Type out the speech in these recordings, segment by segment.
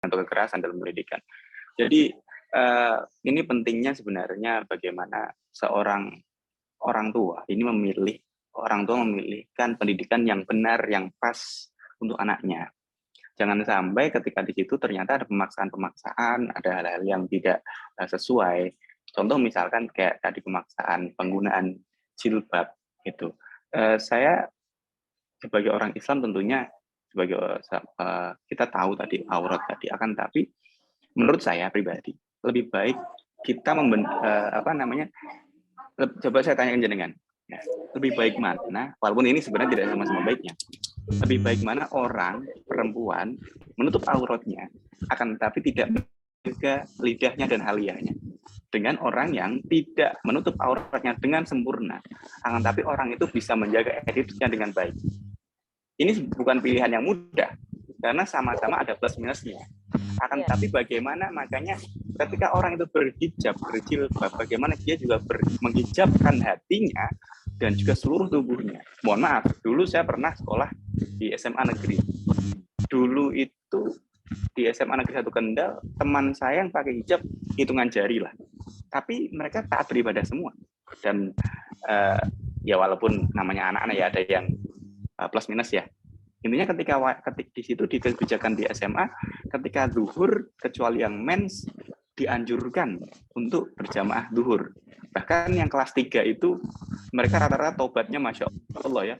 atau kekerasan dalam pendidikan. Jadi ini pentingnya sebenarnya bagaimana seorang orang tua memilihkan pendidikan yang benar, yang pas untuk anaknya. Jangan sampai ketika di situ ternyata ada pemaksaan-pemaksaan, ada hal-hal yang tidak sesuai. Contoh misalkan kayak tadi pemaksaan penggunaan jilbab itu. Saya sebagai orang Islam tentunya kita tahu tadi aurat tadi, akan tapi menurut saya pribadi lebih baik kita coba saya tanyakan jenengan. Ya, lebih baik mana, walaupun ini sebenarnya tidak sama-sama baiknya, lebih baik mana orang perempuan menutup auratnya, akan tetapi tidak menjaga lidahnya dan haliyahnya, dengan orang yang tidak menutup auratnya dengan sempurna, akan tapi orang itu bisa menjaga attitude-nya dengan baik. Ini bukan pilihan yang mudah, karena sama-sama ada plus minusnya. Akan tapi bagaimana makanya ketika orang itu berhijab, berjilbab, bagaimana dia juga menghijabkan hatinya dan juga seluruh tubuhnya. Mohon maaf, dulu saya pernah sekolah di SMA negeri. Dulu itu di SMA negeri 1 Kendal, teman saya yang pakai hijab hitungan jari lah. Tapi mereka taat beribadah semua. Dan ya walaupun namanya anak-anak ya ada yang plus minus ya. Intinya ketika di situ di kebijakan di SMA, ketika zuhur kecuali yang mens dianjurkan untuk berjamaah zuhur. Bahkan yang kelas 3 itu mereka rata-rata tobatnya Masya Allah ya,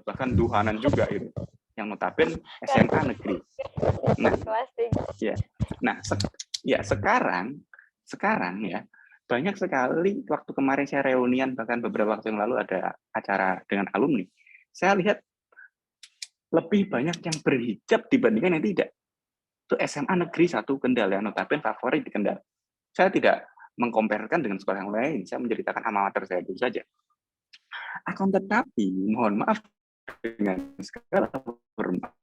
bahkan duhanan juga itu. Yang notabene SMA negeri. Sekarang ya banyak sekali waktu kemarin saya reunian, bahkan beberapa waktu yang lalu ada acara dengan alumni. Saya lihat lebih banyak yang berhijab dibandingkan yang tidak. Itu SMA negeri 1 Kendal ya, notabene favorit di Kendal. Saya tidak mengkomparkan dengan sekolah yang lain, saya menceritakan alma mater saya dulu saja. Akan tetapi, mohon maaf dengan segala hormat,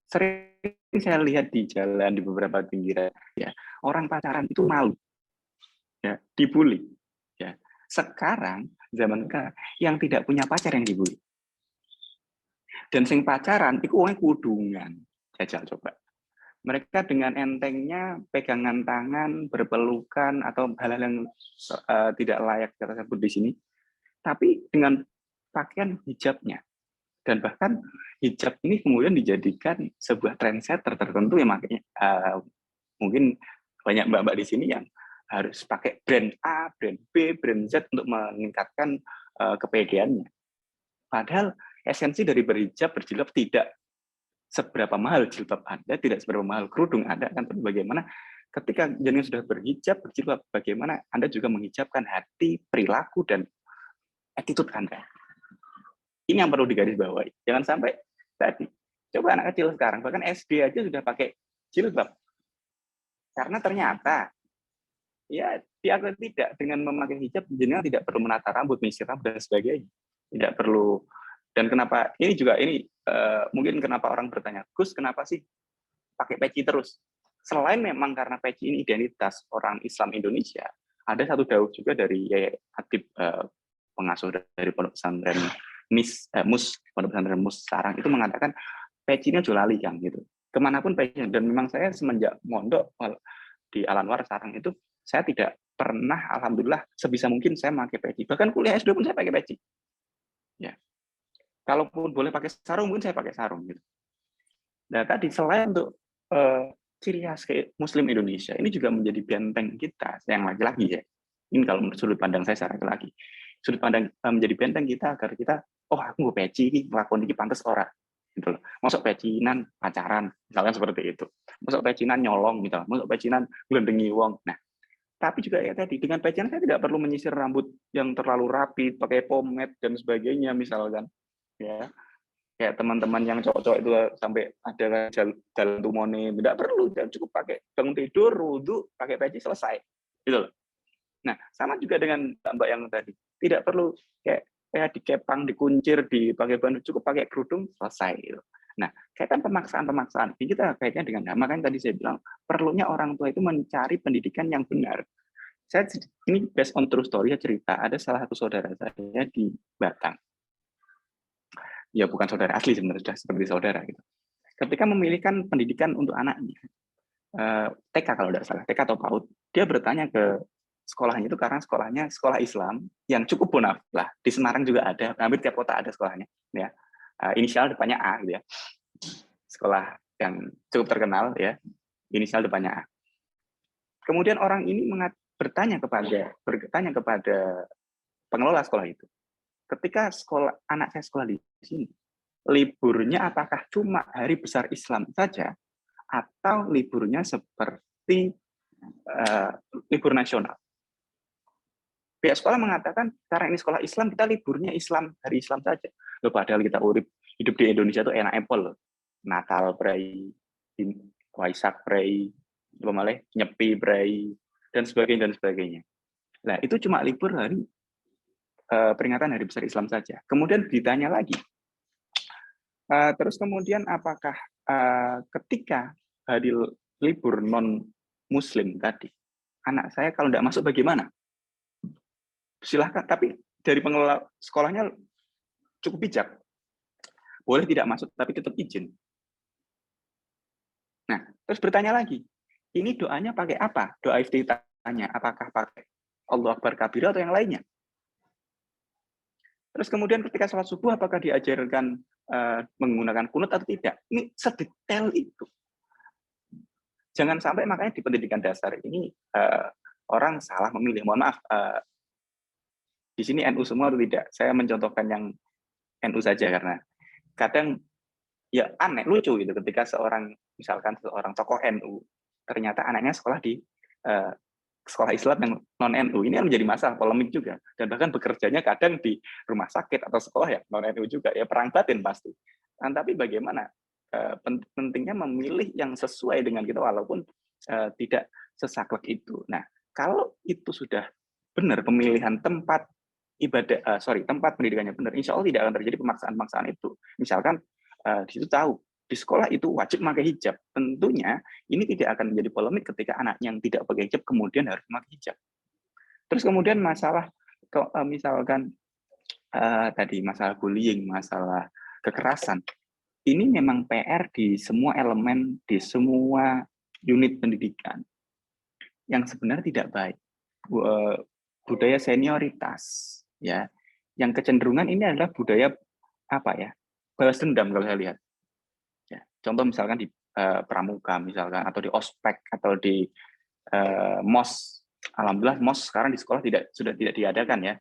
sering saya lihat di jalan di beberapa pinggiran, ya orang pacaran itu malu, ya dibully. Ya sekarang zaman sekarang yang tidak punya pacar yang dibully. Dan sing pacaran itu orangnya kudungan. Jajal coba. Mereka dengan entengnya pegangan tangan, berpelukan atau hal-hal yang tidak layak kita sebut di sini. Tapi dengan pakaian hijabnya. Dan bahkan hijab ini kemudian dijadikan sebuah trendsetter tertentu yang makanya mungkin banyak mbak-mbak di sini yang harus pakai brand A, brand B, brand Z untuk meningkatkan kepedeannya. Padahal esensi dari berjilbab tidak seberapa mahal jilbab Anda, tidak seberapa mahal kerudung Anda, kan bagaimana ketika jenengan sudah berjilbab, bagaimana Anda juga menghijabkan hati, perilaku, dan attitude Anda. Ini yang perlu digarisbawahi. Jangan sampai tadi, coba anak kecil sekarang, bahkan SD aja sudah pakai jilbab. Karena ternyata, ya diakui tidak, dengan memakai hijab, jenengan tidak perlu menata rambut, menyisir rambut, dan sebagainya. Tidak perlu. Dan kenapa, mungkin kenapa orang bertanya, Gus, kenapa sih pakai peci terus? Selain memang karena peci ini identitas orang Islam Indonesia, ada satu dawuh juga dari Yai Hatib, pengasuh dari Pondok Pesantren Pondok Pesantren Mus Sarang, itu mengatakan pecinya julali Kang gitu. Kemanapun pecinya, dan memang saya semenjak mondok di Al-Anwar Sarang itu, saya tidak pernah, alhamdulillah, sebisa mungkin saya pakai peci. Bahkan kuliah S2 pun saya pakai peci. Ya. Kalaupun boleh pakai sarung, mungkin saya pakai sarung gitu. Nah tadi selain untuk ciri khas Muslim Indonesia, ini juga menjadi benteng kita yang laki-laki ya. Ini kalau menurut sudut pandang saya secara laki-laki, sudut pandang menjadi benteng kita agar kita, aku mau peci ini, melakukan ini pantas ora, gitu loh. Masuk pecinan pacaran, misalkan seperti itu. Masuk pecinan nyolong, gitu. Masuk pecinan gelendengi wong. Nah, tapi juga ya tadi dengan pecinan saya tidak perlu menyisir rambut yang terlalu rapi, pakai pomade dan sebagainya misalkan. Ya, kayak teman-teman yang cowok-cowok itu sampai ada jalan tumone, tidak perlu, cukup pakai bangun tidur, wudu, pakai peci selesai, gitu loh. Nah, sama juga dengan mbak yang tadi, tidak perlu kayak dikepang, dikuncir, dipakai baju, cukup pakai kerudung selesai. Gitu. Nah, kaitan pemaksaan ini kita kaitnya dengan makanya tadi saya bilang perlunya orang tua itu mencari pendidikan yang benar. Saya ini based on true story cerita, ada salah satu saudara saya di Batang. Ya bukan saudara asli sebenarnya, sudah seperti saudara gitu. ketika memilihkan pendidikan untuk anaknya, TK kalau tidak salah, TK atau PAUD, dia bertanya ke sekolahnya itu karena sekolahnya sekolah Islam yang cukup bonafit lah. Di Semarang juga ada, hampir tiap kota ada sekolahnya. Ya, inisial depannya A, gitu ya. Sekolah yang cukup terkenal, ya, inisial depannya A. Kemudian orang ini bertanya kepada pengelola sekolah itu, ketika anak saya sekolah di sini, liburnya apakah cuma hari besar Islam saja atau liburnya seperti libur nasional? Pihak sekolah mengatakan karena ini sekolah Islam, kita liburnya hari Islam saja. Loh, padahal kita hidup di Indonesia tuh enak apple loh. Natal prei, Waisak prei, Nyepi prei, dan sebagainya. Nah, itu cuma libur hari peringatan hari besar Islam saja. Kemudian ditanya lagi, terus kemudian apakah ketika hari libur non-Muslim tadi, anak saya kalau tidak masuk bagaimana? Silahkan, tapi dari pengelola sekolahnya cukup bijak. Boleh tidak masuk, tapi tetap izin. Nah, terus bertanya lagi, ini doanya pakai apa? Doa iftitahnya, apakah pakai Allahu Akbar kabir atau yang lainnya? Terus kemudian ketika sholat subuh, apakah diajarkan menggunakan kunut atau tidak? Ini sedetail itu. Jangan sampai makanya di pendidikan dasar ini orang salah memilih. Mohon maaf, di sini NU semua atau tidak? Saya mencontohkan yang NU saja karena kadang ya aneh, lucu gitu ketika misalkan seorang tokoh NU ternyata anaknya sekolah di sekolah Islam yang non NU. Ini menjadi masalah polemik juga, dan bahkan bekerjanya kadang di rumah sakit atau sekolah yang non NU juga, ya perang batin pasti. Nah, tapi bagaimana pentingnya memilih yang sesuai dengan kita walaupun tidak sesaklek itu. Nah, kalau itu sudah benar pemilihan tempat tempat pendidikannya benar, insya Allah tidak akan terjadi pemaksaan-pemaksaan itu. Misalkan di situ tahu di sekolah itu wajib pakai hijab, tentunya ini tidak akan menjadi polemik ketika anak yang tidak pakai hijab kemudian harus pakai hijab. Terus kemudian masalah misalkan tadi masalah bullying, masalah kekerasan, ini memang PR di semua elemen, di semua unit pendidikan yang sebenarnya tidak baik. Budaya senioritas, ya, yang kecenderungan ini adalah budaya apa ya, balas dendam kalau saya lihat. Ya, contoh misalkan di pramuka misalkan, atau di ospek, atau di mos. Alhamdulillah mos sekarang di sekolah sudah tidak diadakan ya.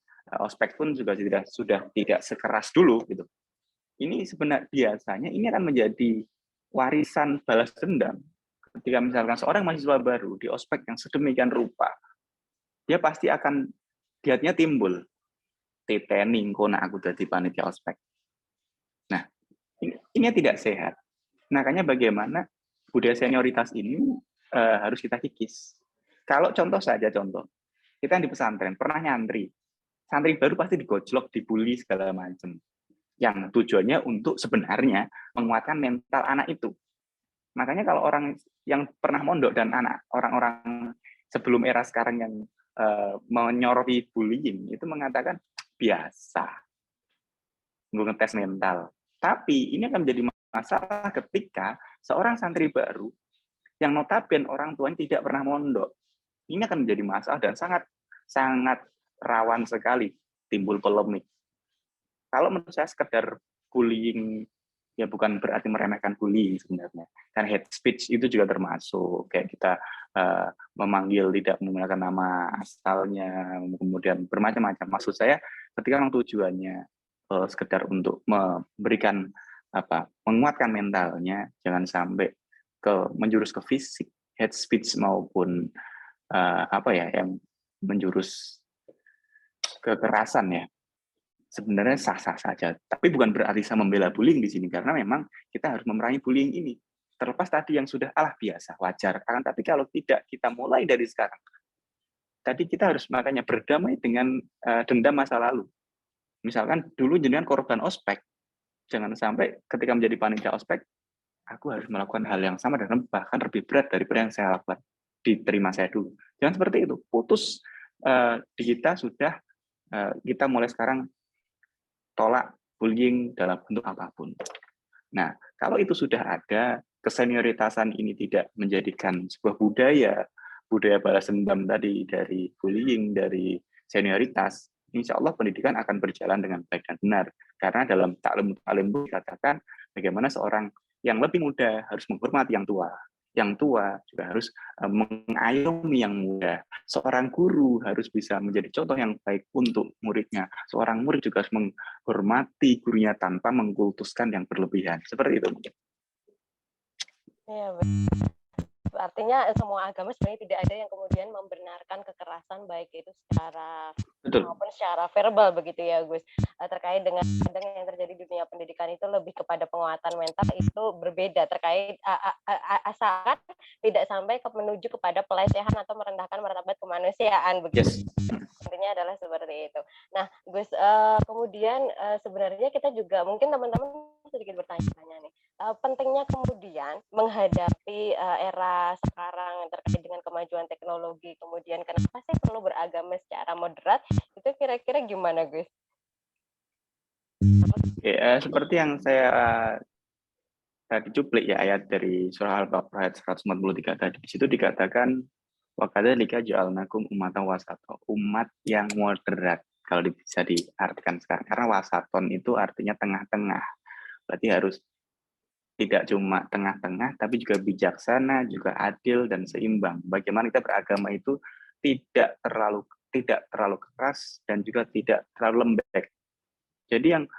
Ospek pun juga sudah tidak sekeras dulu gitu. Ini sebenarnya biasanya ini akan menjadi warisan balas dendam. Ketika misalkan seorang mahasiswa baru di ospek yang sedemikian rupa, dia pasti akan diatnya timbul. Titening kona aku jadi panitia ospek. Nah, ini tidak sehat. Makanya bagaimana budaya senioritas ini harus kita kikis. Kalau contoh, kita yang di pesantren pernah nyantri, santri baru pasti digojlok, dibully segala macam. Yang tujuannya untuk sebenarnya menguatkan mental anak itu. Makanya kalau orang yang pernah mondok dan orang-orang sebelum era sekarang yang menyoroti bullying itu mengatakan biasa, ngetes mental. Tapi ini akan menjadi masalah ketika seorang santri baru yang notabene orang tuanya tidak pernah mondok. Ini akan menjadi masalah dan sangat rawan sekali timbul polemik. Kalau menurut saya sekedar bullying, ya bukan berarti meremehkan bullying sebenarnya. Karena hate speech itu juga termasuk. Kayak kita memanggil tidak menggunakan nama asalnya, kemudian bermacam-macam. Maksud saya ketika orang tujuannya sekedar untuk memberikan menguatkan mentalnya, jangan sampai menjurus ke fisik, hate speech maupun yang menjurus kekerasan ya. Sebenarnya sah-sah saja, tapi bukan berarti saya membela bullying di sini, karena memang kita harus memerangi bullying ini. Terlepas tadi yang sudah biasa, wajar. Tapi kalau tidak kita mulai dari sekarang, tadi kita harus makanya berdamai dengan dendam masa lalu. Misalkan dulu jenengan korban ospek, jangan sampai ketika menjadi panitia ospek, aku harus melakukan hal yang sama dan bahkan lebih berat daripada yang saya lakukan. Diterima saya dulu. Jangan seperti itu. Putus di kita sudah, kita mulai sekarang tolak bullying dalam bentuk apapun. Nah, kalau itu sudah ada, kesenioritasan ini tidak menjadikan sebuah budaya balas dendam tadi dari bullying, dari senioritas, insya Allah pendidikan akan berjalan dengan baik dan benar. Karena dalam taklim dikatakan bagaimana seorang yang lebih muda harus menghormati yang tua juga harus mengayomi yang muda. Seorang guru harus bisa menjadi contoh yang baik untuk muridnya. Seorang murid juga harus menghormati gurunya tanpa mengkultuskan yang berlebihan. Seperti itu mungkin. Iya, artinya semua agama sebenarnya tidak ada yang kemudian membenarkan kekerasan baik itu secara maupun secara verbal begitu ya Gus. Terkait dengan yang terjadi di dunia pendidikan itu lebih kepada penguatan mental itu berbeda terkait asalkan tidak sampai menuju kepada pelecehan atau merendahkan martabat kemanusiaan begitu. Intinya adalah seperti itu. Nah, Gus, kemudian sebenarnya kita juga mungkin teman-teman sedikit bertanya-tanya nih. Pentingnya kemudian menghadapi era sekarang terkait dengan kemajuan teknologi, kemudian kenapa sih perlu beragama secara moderat, itu kira-kira gimana, Gus? Ya, seperti yang saya tadi cuplik ya ayat dari surah Al-Baqarah ayat 143 tadi. Di situ dikatakan wakadzalika ja'alnakum ummatan wasata, umat yang moderat kalau bisa diartikan sekarang. Karena wasaton itu artinya tengah-tengah. Berarti harus tidak cuma tengah-tengah, tapi juga bijaksana, juga adil dan seimbang. Bagaimana kita beragama itu tidak terlalu keras dan juga tidak terlalu lembek. Jadi yang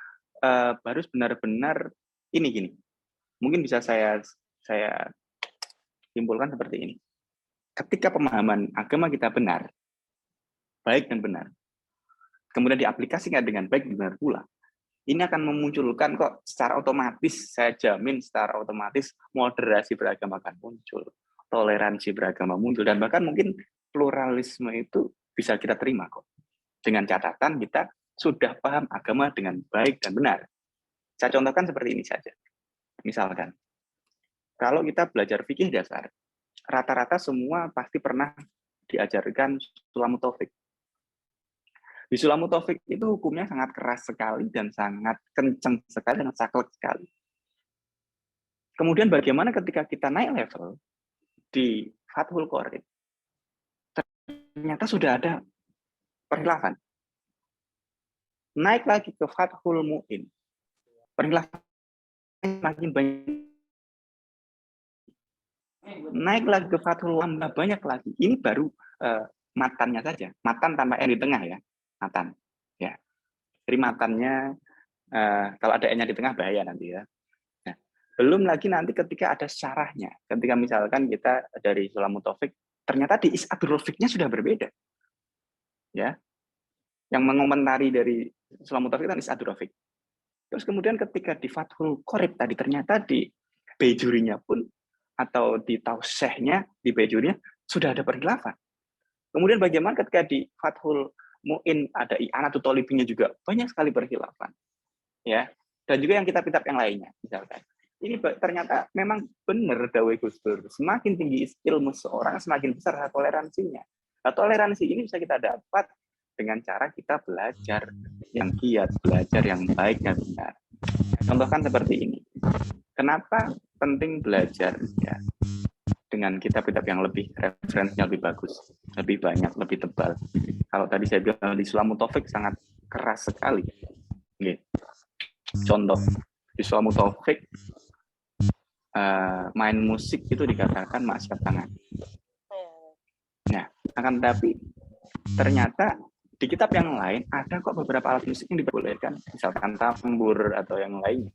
harus benar-benar ini gini. Mungkin bisa saya simpulkan seperti ini. Ketika pemahaman agama kita benar, baik dan benar, kemudian diaplikasikan dengan baik dan benar pula, ini akan memunculkan kok secara otomatis, saya jamin secara otomatis moderasi beragama akan muncul, toleransi beragama muncul, dan bahkan mungkin pluralisme itu bisa kita terima kok. Dengan catatan kita sudah paham agama dengan baik dan benar. Saya contohkan seperti ini saja. Misalkan, kalau kita belajar fikih dasar, rata-rata semua pasti pernah diajarkan Sulamut Taufik. Di Sulamut Taufik itu hukumnya sangat keras sekali dan sangat kencang sekali dan saklek sekali. Kemudian bagaimana ketika kita naik level di Fathul Qorib, ternyata sudah ada perkhilafan. Naik lagi ke Fathul Mu'in, perkhilafan makin banyak. Naik lagi ke Fathul Wamba, banyak lagi. Ini baru matannya saja, matan tanpa N di tengah ya, matan. Ya. Jadi matannya kalau ada N-nya di tengah bahaya nanti ya. Nah, belum lagi nanti ketika ada syarahnya. Ketika misalkan kita dari Sulamut Taufik, ternyata di Is'adur Rafiqnya sudah berbeda. Ya. Yang mengomentari dari Sulamut Taufik kan Is'adur Rafiq. Terus kemudian ketika di Fathul Qorib tadi ternyata di bejurinya pun atau di tausehnya, di bejurinya sudah ada perkhilafan. Kemudian bagaimana ketika di Fathul Mu'in ada I'anatul Thalibinya juga banyak sekali perkhilafan. Ya. Dan juga yang kitab-kitab yang lainnya misalkan. Ini ternyata memang benar dawuh Gus Dur. Semakin tinggi ilmu seorang, semakin besar toleransinya. Nah, toleransi ini bisa kita dapat dengan cara kita belajar yang giat, belajar yang baik dan benar. Contohkan seperti ini. Kenapa penting belajar ya? Dengan kitab-kitab yang lebih referensinya lebih bagus, lebih banyak, lebih tebal. Kalau tadi saya bilang di Sulamut Taufik sangat keras sekali. Oke. Contoh di Sulamut Taufik main musik itu dikatakan maksiat tangan. Nah, akan tetapi ternyata di kitab yang lain ada kok beberapa alat musik yang diperbolehkan, misalkan tambur atau yang lain.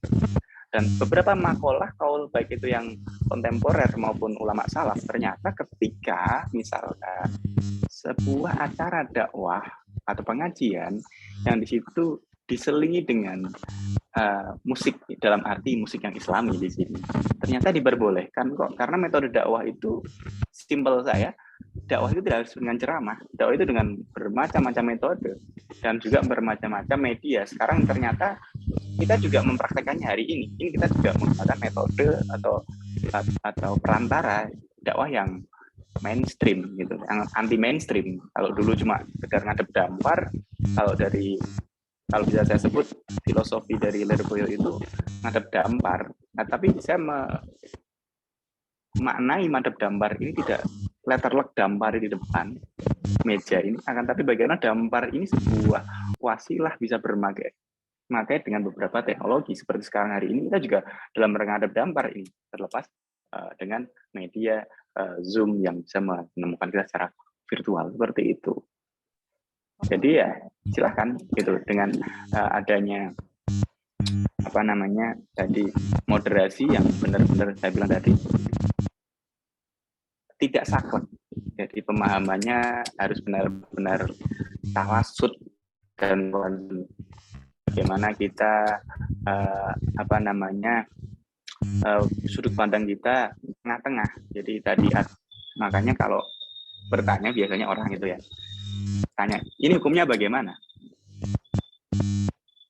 Dan beberapa makalah kaul baik itu yang kontemporer maupun ulama salaf ternyata ketika misalkan sebuah acara dakwah atau pengajian yang di situ diselingi dengan musik dalam arti musik yang islami di sini ternyata diperbolehkan kok, karena metode dakwah itu simpel saya, dakwah itu tidak harus dengan ceramah, dakwah itu dengan bermacam-macam metode dan juga bermacam-macam media. Sekarang ternyata kita juga mempraktekannya hari ini kita juga menggunakan metode atau perantara dakwah yang mainstream gitu, yang anti mainstream. Kalau dulu cuma sekedar ngadep dampar, kalau bisa saya sebut filosofi dari Lirboyo itu ngadep dampar, Nah, tapi saya memaknai madhab dampar ini tidak letterlock dampar di depan meja ini, akan tapi bagaimana dampar ini sebuah wasilah bisa bermakai dengan beberapa teknologi seperti sekarang hari ini kita juga dalam menghadap dampar ini terlepas dengan media Zoom yang bisa menemukan kita secara virtual seperti itu. Jadi ya silahkan gitu dengan adanya tadi moderasi yang benar-benar saya bilang tadi tidak saklek. Jadi pemahamannya harus benar-benar tawasud dan bagaimana kita sudut pandang kita tengah-tengah. Jadi tadi makanya kalau bertanya biasanya orang itu ya tanya, ini hukumnya bagaimana?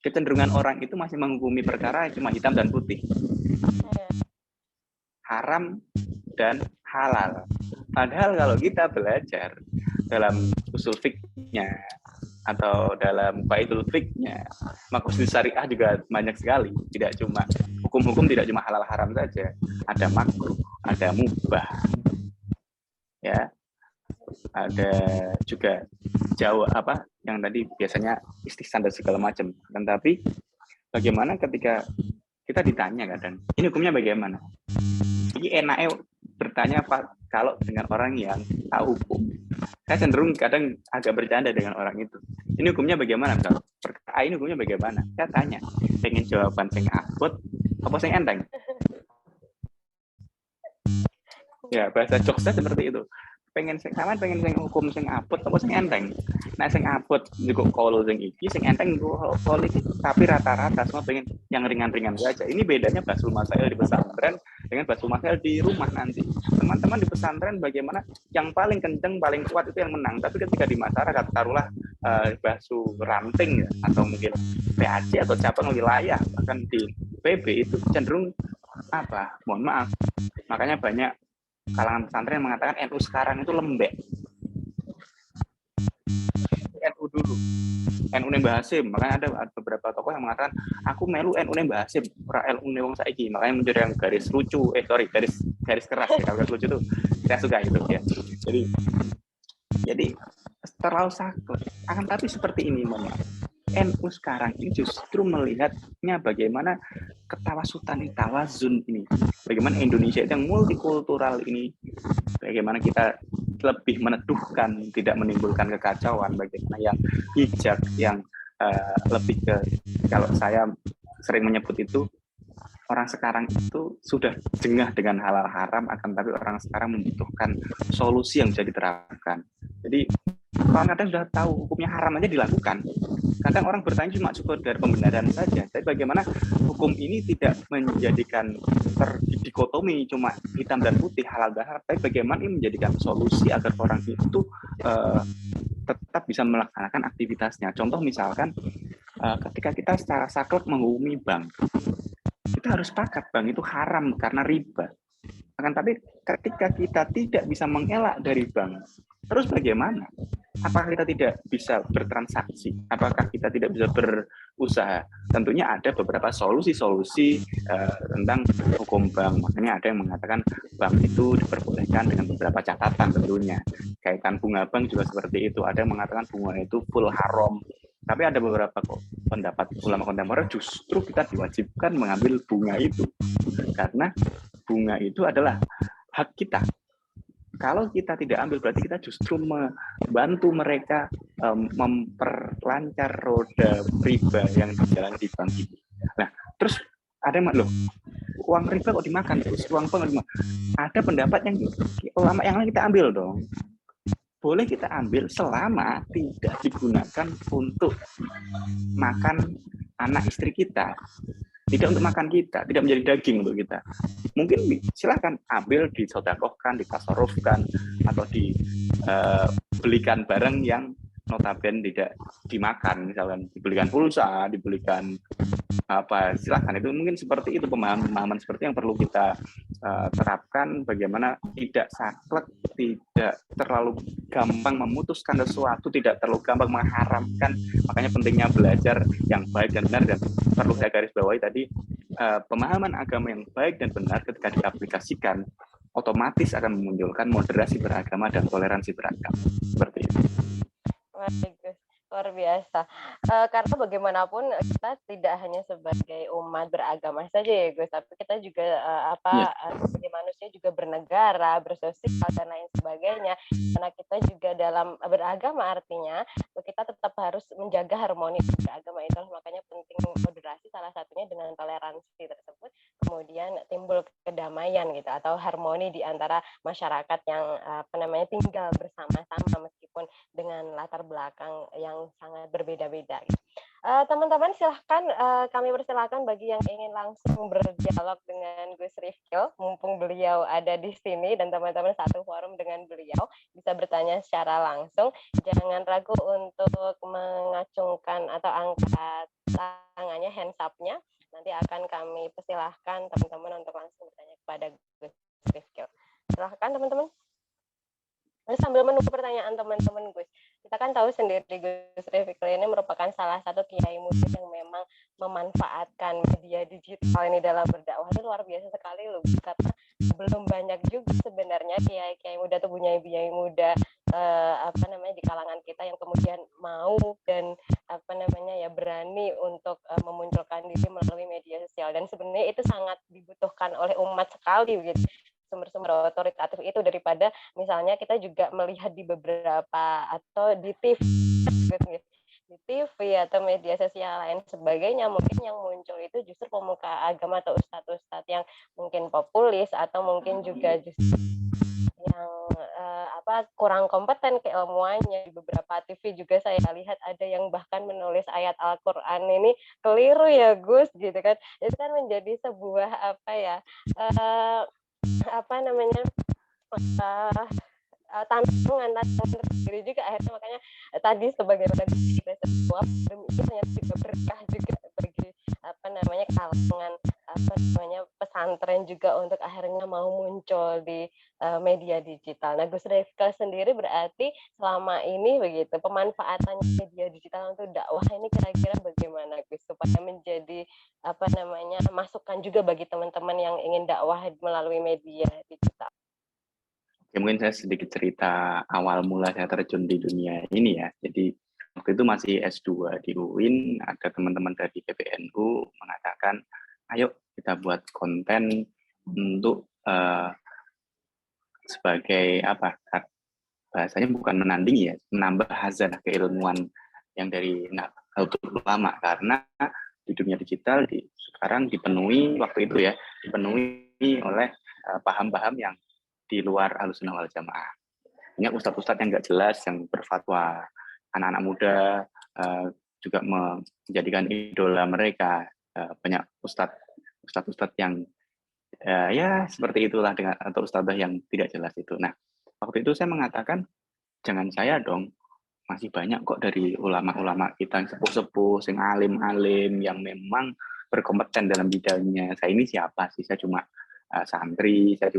Kecenderungan orang itu masih menghukumi perkara cuma hitam dan putih, haram dan halal. Padahal kalau kita belajar dalam usul fiknya atau dalam baitul fiknya, makosid syariah juga banyak sekali. Tidak cuma hukum-hukum, tidak cuma halal haram saja, ada makruh, ada mubah, ya, ada juga jauh yang tadi biasanya istihsan dan segala macam. Dan tapi bagaimana ketika kita ditanya kadang, ini hukumnya bagaimana? Ini enaknya bertanya kalau dengan orang yang tahu hukum. Saya cenderung kadang agak bercanda dengan orang itu. Ini hukumnya bagaimana? Ini hukumnya bagaimana? Saya tanya, pengen jawaban sing abot apa sing enteng? Ya, bahasa jokesnya seperti itu. Pengen sing hukum sing abot apa sing enteng. Nah, sing abot juga kalau sing iki, sing enteng kalau iki, tapi rata-rata semua pengen yang ringan-ringan saja. Ini bedanya basul masail di pesantren dengan basul masail di rumah nanti. Teman-teman di pesantren bagaimana yang paling kenceng, paling kuat itu yang menang. Tapi ketika di masyarakat taruhlah basul ranting ya, atau mungkin PAC atau cabang wilayah bahkan di PB itu cenderung mohon maaf. Makanya banyak kalangan pesantren mengatakan NU sekarang itu lembek. NU dulu, NU Mbah Hasim, makanya ada beberapa tokoh yang mengatakan aku melu NU Mbah Hasim, ora NU wong saiki, makanya muncul yang garis lucu, garis keras ya, kalau lucu itu saya suka itu ya. Jadi terlalu saklek. Akan tapi seperti ini NU sekarang ini justru melihatnya bagaimana ketawasutan ini, tawazun ini, bagaimana Indonesia yang multikultural ini, bagaimana kita lebih meneduhkan, tidak menimbulkan kekacauan, bagaimana yang hijab, yang lebih ke, kalau saya sering menyebut itu, orang sekarang itu sudah jengah dengan halal haram, akan tapi orang sekarang membutuhkan solusi yang bisa diterapkan. Jadi kadang sudah tahu hukumnya haram aja dilakukan. Kadang orang bertanya cuma sekedar pembenaran saja. Tapi bagaimana hukum ini tidak menjadikan terdikotomi cuma hitam dan putih, halal dan haram. Tapi bagaimana ini menjadikan solusi agar orang itu tetap bisa melaksanakan aktivitasnya. Contoh misalkan ketika kita secara saklek menghukumi bank, kita harus sepakat bank itu haram karena riba. Akan tapi ketika kita tidak bisa mengelak dari bank, terus bagaimana? Apakah kita tidak bisa bertransaksi? Apakah kita tidak bisa berusaha? Tentunya ada beberapa solusi-solusi tentang hukum bank. Makanya ada yang mengatakan bank itu diperbolehkan dengan beberapa catatan tentunya. Kaitan bunga bank juga seperti itu. Ada yang mengatakan bunga itu full haram. Tapi ada beberapa pendapat ulama kontemporer justru kita diwajibkan mengambil bunga itu. Karena bunga itu adalah hak kita. Kalau kita tidak ambil berarti kita justru membantu mereka memperlancar roda riba yang berjalan di bank itu. Nah, terus ada yang uang riba kok dimakan terus, uang bank kok dimakan. Ada pendapat yang ulama yang lain kita ambil dong. Boleh kita ambil selama tidak digunakan untuk makan anak istri kita. Tidak untuk makan kita, tidak menjadi daging untuk kita. Mungkin silakan ambil, disodakohkan, ditasarufkan, atau dibelikan barang yang notabene tidak dimakan, misalkan dibelikan pulsa, dibelikan silakan. Itu mungkin seperti itu pemahaman seperti yang perlu kita terapkan, bagaimana tidak saklek, tidak terlalu gampang memutuskan sesuatu, tidak terlalu gampang mengharamkan. Makanya pentingnya belajar yang baik dan benar, dan perlu saya garis bawahi tadi, pemahaman agama yang baik dan benar ketika diaplikasikan otomatis akan memunculkan moderasi beragama dan toleransi beragama. Seperti itu. Bagus, luar biasa. Karena bagaimanapun kita tidak hanya sebagai umat beragama saja ya Gus, tapi kita juga sebagai manusia juga bernegara, bersosial dan lain sebagainya. Karena kita juga dalam beragama artinya kita tetap harus menjaga harmoni beragama itu. Makanya penting moderasi salah satunya dengan toleransi tersebut. Kemudian timbul kedamaian gitu atau harmoni di antara masyarakat yang tinggal bersama-sama meskipun dengan latar belakang yang sangat berbeda-beda. Teman-teman silahkan kami persilahkan bagi yang ingin langsung berdialog dengan Gus Rifkil, mumpung beliau ada di sini dan teman-teman satu forum dengan beliau, bisa bertanya secara langsung. Jangan ragu untuk mengacungkan atau angkat tangannya, hands up-nya. Nanti akan kami persilahkan teman-teman untuk langsung bertanya kepada Gus Rifkil. Silahkan teman-teman. Sambil menunggu pertanyaan teman-teman Gus, kita kan tahu sendiri Gus Rifkil ini merupakan salah satu kiai muda yang memang memanfaatkan media digital ini dalam berdakwah. Itu luar biasa sekali loh, karena belum banyak juga sebenarnya kiai muda atau kiai muda di kalangan kita yang kemudian mau dan berani untuk memunculkan diri melalui media sosial, dan sebenarnya itu sangat dibutuhkan oleh umat sekali begitu, sumber-sumber otoritatif itu, daripada misalnya kita juga melihat di beberapa atau di TV atau media sosial lain sebagainya, mungkin yang muncul itu justru pemuka agama atau ustadz-ustadz yang mungkin populis atau mungkin juga justru yang kurang kompeten keilmuannya. Di beberapa TV juga saya lihat ada yang bahkan menulis ayat Al-Quran ini keliru ya Gus gitu kan. Itu kan menjadi sebuah tantangan tersendiri juga akhirnya. Makanya tadi sebagaimana kita semua ini ternyata juga berkah juga bagi kalangan pesantren juga untuk akhirnya mau muncul di media digital. Nah, Gus Rifkil sendiri berarti selama ini begitu pemanfaatan media digital untuk dakwah ini kira-kira bagaimana Gus, supaya menjadi masukan juga bagi teman-teman yang ingin dakwah melalui media digital? Ya, mungkin saya sedikit cerita awal mula saya terjun di dunia ini ya. Jadi waktu itu masih S2 di UIN, ada teman-teman dari PBNU mengatakan, ayo kita buat konten untuk sebagai bahasanya bukan menandingi ya, menambah hazanah keilmuan yang dari Nahdlatul Ulama, karena di dunia digital sekarang dipenuhi oleh paham-paham yang di luar Ahlussunnah wal Jamaah. Banyak ustadz-ustadz yang nggak jelas yang berfatwa, anak-anak muda juga menjadikan idola mereka. Banyak ustadz-ustadz yang ya seperti itulah, dengan atau ustadzah yang tidak jelas itu. Nah, waktu itu saya mengatakan, jangan saya dong, masih banyak kok dari ulama-ulama kita yang sepuh-sepuh, yang alim-alim, yang memang berkompeten dalam bidangnya. Saya ini siapa sih? Saya cuma santri, saya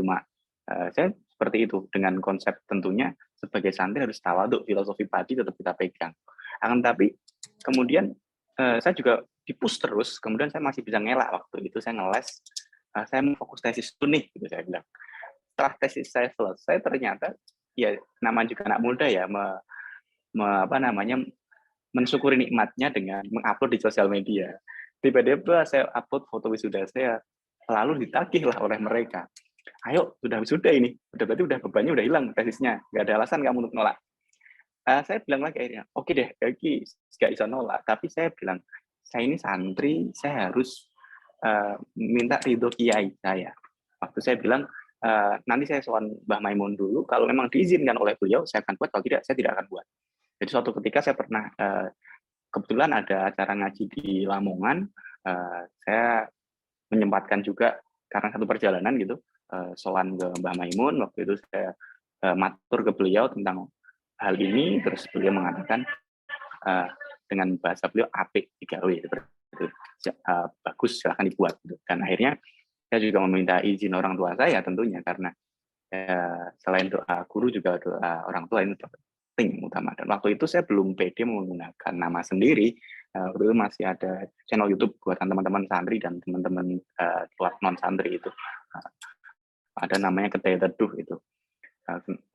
seperti itu, dengan konsep tentunya sebagai santri harus tawaduk, filosofi padi tetap kita pegang. Akan tapi kemudian saya juga dipus terus, kemudian saya masih bisa ngelak. Waktu itu saya ngeles, saya mau fokus tesis itu nih, gitu saya bilang. Setelah tesis saya selesai, ternyata ya namanya juga anak muda ya, mensyukuri nikmatnya dengan mengupload di sosial media. Tiba-tiba saya upload foto wisuda saya, lalu ditagih lah oleh mereka. Ayo, sudah wisuda ini, berarti udah bebannya udah hilang tesisnya, nggak ada alasan kamu untuk nolak. Saya bilang lagi akhirnya, oke deh, nggak bisa nolak, tapi saya bilang, saya ini santri, saya harus minta ridho kiai saya. Waktu saya bilang, nanti saya soal Mbah Maimun dulu, kalau memang diizinkan oleh beliau, saya akan buat, kalau tidak, saya tidak akan buat. Jadi suatu ketika saya pernah, kebetulan ada acara ngaji di Lamongan, saya menyempatkan juga, karena satu perjalanan gitu, sowan ke Mbah Maimun. Waktu itu saya matur ke beliau tentang hal ini, terus beliau mengatakan dengan bahasa beliau apik digawe gitu. Bagus, silahkan dibuat gitu. Dan akhirnya saya juga meminta izin orang tua saya tentunya, karena selain doa guru juga doa orang tua ini penting utama. Dan waktu itu saya belum pede menggunakan nama sendiri, Waktu itu masih ada channel YouTube buatan teman-teman santri dan teman-teman non santri itu. Ada namanya Kedai Teduh itu.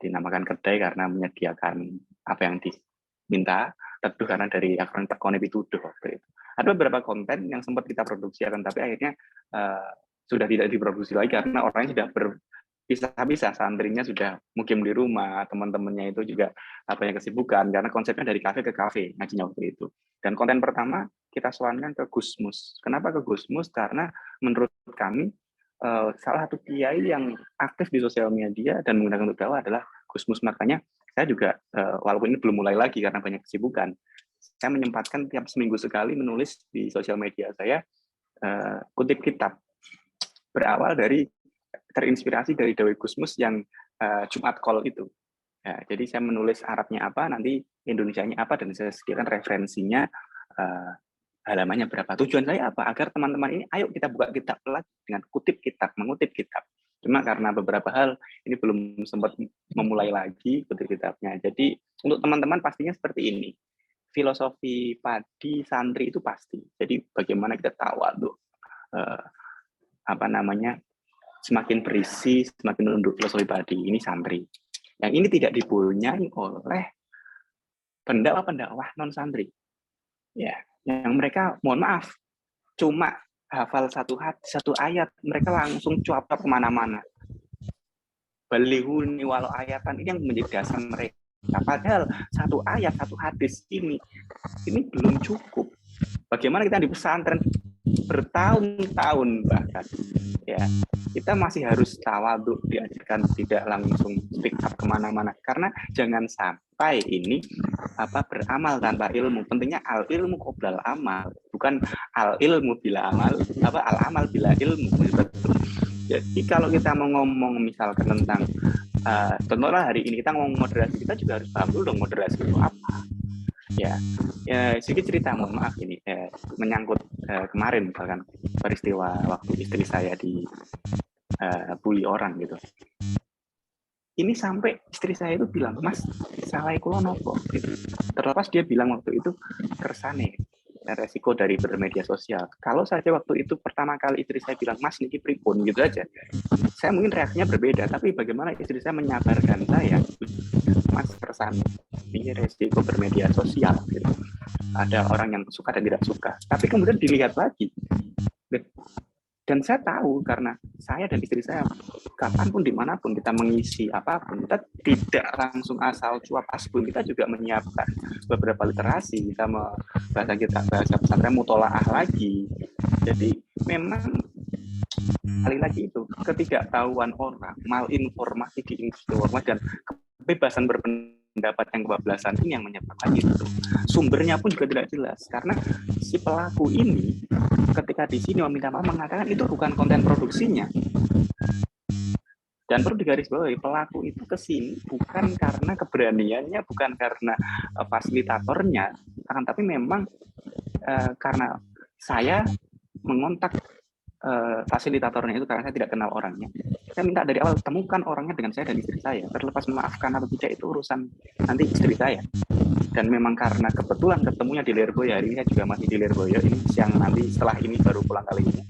Dinamakan kedai karena menyediakan apa yang diminta, teduh karena dari akronim tekone pituduh waktu itu. Ada beberapa konten yang sempat kita produksi tapi akhirnya sudah tidak diproduksi lagi karena orangnya sudah berpisah-pisah, santrinya sudah mukim di rumah, teman-temannya itu juga banyak kesibukan karena konsepnya dari kafe ke kafe ngajinya waktu itu. Dan konten pertama kita soalkan ke Gusmus. Kenapa ke Gusmus? Karena menurut kami salah satu kiai yang aktif di sosial media dan menggunakan untuk dakwah adalah Gusmus. Makanya saya juga walaupun ini belum mulai lagi karena banyak kesibukan, saya menyempatkan tiap seminggu sekali menulis di sosial media saya kutip kitab berawal dari terinspirasi dari Dawe Gusmus yang Jumat Call itu. Ya, jadi saya menulis Arabnya apa, nanti Indonesianya apa, dan saya sediakan referensinya halamannya berapa. Tujuan saya apa? Agar teman-teman ini, ayo kita buka kitab lagi dengan kutip kitab, mengutip kitab. Cuma karena beberapa hal ini belum sempat memulai lagi kutip kitabnya. Jadi untuk teman-teman pastinya seperti ini. Filosofi padi santri itu pasti. Jadi bagaimana kita tawadhu, semakin berisi, semakin menunduk filosofi padi. Ini santri. Yang ini tidak dipunyai oleh pendakwah non santri. Ya, yang mereka mohon maaf cuma hafal satu ayat, mereka langsung cuap-cuap kemana-mana. Balihuni walau ayatan, ini yang menjadi dasar mereka. Padahal satu ayat, satu hadis ini belum cukup. Bagaimana kita di pesantren bertahun-tahun bahkan, ya kita masih harus tawadhu, diajarkan tidak langsung speak up kemana-mana, karena jangan sampai ini beramal tanpa ilmu. Pentingnya al ilmu qoblal amal, bukan al ilmu bila amal, al amal bila ilmu. Jadi kalau kita mau ngomong misalkan tentang contohnya hari ini kita ngomong moderasi, kita juga harus paham dulu dong moderasi itu apa. Ya sedikit cerita, mohon maaf ini menyangkut kemarin misalkan peristiwa waktu istri saya di bully orang gitu. Ini sampai istri saya itu bilang, Mas, salah kula nopo gitu. Terlepas dia bilang waktu itu kersane resiko dari bermedia sosial. Kalau saja waktu itu pertama kali istri saya bilang, Mas niki pripun gitu aja, saya mungkin reaksinya berbeda. Tapi bagaimana istri saya menyabarkan saya, Mas kersane ini resiko bermedia sosial gitu. Ada orang yang suka dan tidak suka. Tapi kemudian dilihat lagi. Dan saya tahu karena saya dan istri saya kapanpun dimanapun kita mengisi apapun, kita tidak langsung asal cuap asbun, kita juga menyiapkan beberapa literasi, kita bahasa pesantren mutolaah lagi. Jadi memang kali lagi itu ketidaktahuan orang, malinformasi di informasi dan kebebasan berpendapat yang kebablasan ini yang menyebabkan itu. Sumbernya pun juga tidak jelas karena si pelaku ini ketika di sini meminta maaf mengatakan itu bukan konten produksinya. Dan perlu digarisbawahi, pelaku itu ke sini bukan karena keberaniannya, bukan karena fasilitatornya, tapi memang karena saya mengontak fasilitatornya itu karena saya tidak kenal orangnya. Saya minta dari awal temukan orangnya dengan saya dan istri saya. Terlepas memaafkan atau tidak itu urusan nanti istri saya. Dan memang karena kebetulan ketemunya di Lirboyo, hari ini saya juga masih di Lirboyo, ini siang nanti setelah ini baru pulang kali ini.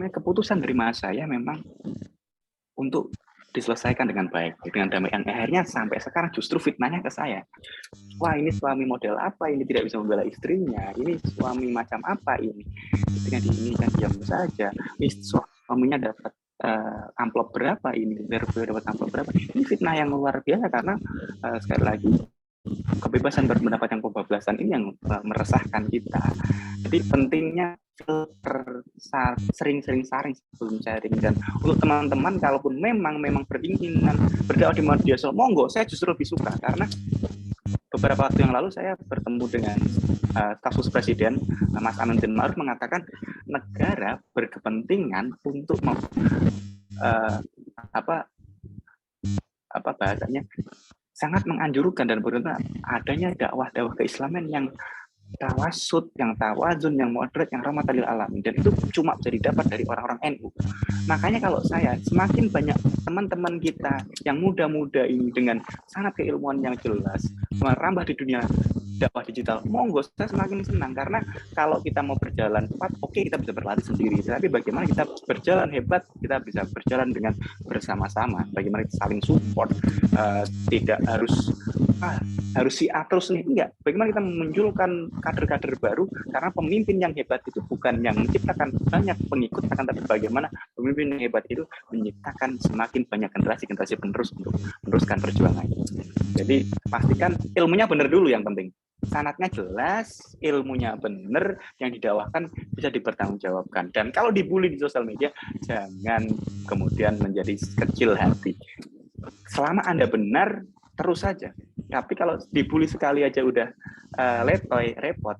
Keputusan dari mas saya memang untuk diselesaikan dengan baik, dengan damai. Yang akhirnya sampai sekarang justru fitnahnya ke saya. Wah, ini suami model apa? Ini tidak bisa membela istrinya. Ini suami macam apa ini? Istrinya diinginkan diam saja. Suaminya dapat amplop berapa ini? Dapat amplop berapa? Ini fitnah yang luar biasa karena sekali lagi kebebasan berpendapat yang kebablasan ini yang meresahkan kita. Jadi pentingnya filter, sering-sering saring sebelum sharing. Dan untuk teman-teman kalaupun memang beringinan berdakwah di media sosial, monggo, saya justru lebih suka karena beberapa waktu yang lalu saya bertemu dengan staf khusus presiden Mas Aminuddin Ma'ruf mengatakan negara berkepentingan untuk bahasanya sangat menganjurkan dan berkata adanya dakwah keislaman yang tawasud, yang tawazun, yang moderat, yang rahmatan lil alamin. Dan itu cuma bisa didapat dari orang-orang NU. Makanya kalau saya, semakin banyak teman-teman kita yang muda-muda ini dengan sangat keilmuan yang jelas, merambah di dunia dakwah digital, monggo, saya semakin senang. Karena kalau kita mau berjalan cepat, oke, kita bisa berlatih sendiri. Tapi bagaimana kita berjalan hebat, kita bisa berjalan dengan bersama-sama. Bagaimana kita saling support, tidak harus si A terus nih, enggak. Bagaimana kita memunculkan kader-kader baru, karena pemimpin yang hebat itu bukan yang menciptakan banyak pengikut, akan tapi bagaimana pemimpin yang hebat itu menciptakan semakin banyak generasi-generasi penerus untuk meneruskan perjuangan. Jadi pastikan ilmunya benar dulu yang penting. Sanatnya jelas, ilmunya benar, yang didakwahkan bisa dipertanggungjawabkan. Dan kalau dibully di sosial media, jangan kemudian menjadi kecil hati. Selama Anda benar, terus saja. Tapi kalau dibully sekali aja udah letoy, repot.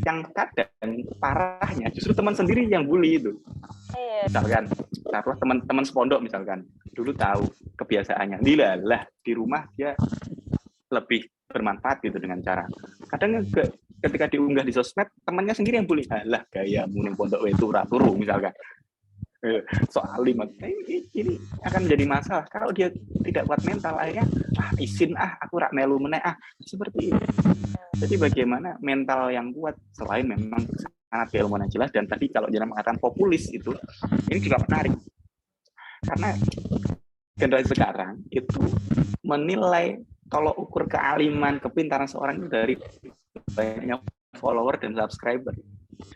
Yang kadang parahnya justru teman sendiri yang bully itu. Misalkan, taruh teman-teman sepondok misalkan, dulu tahu kebiasaannya, dilalah di rumah dia lebih bermanfaat gitu dengan cara. Kadang ketika diunggah di sosmed, temannya sendiri yang bully, alah gayamu ning pondok itu turu misalkan. Soal lima ini akan menjadi masalah kalau dia tidak kuat mental, akhirnya izin aku rak melu meneh seperti itu. Jadi bagaimana mental yang kuat selain memang sangat keilmuan yang jelas, dan tadi kalau jangan mengatakan populis itu, ini juga menarik karena generasi sekarang itu menilai kalau ukur kealiman, kepintaran seorang itu dari banyaknya follower dan subscriber.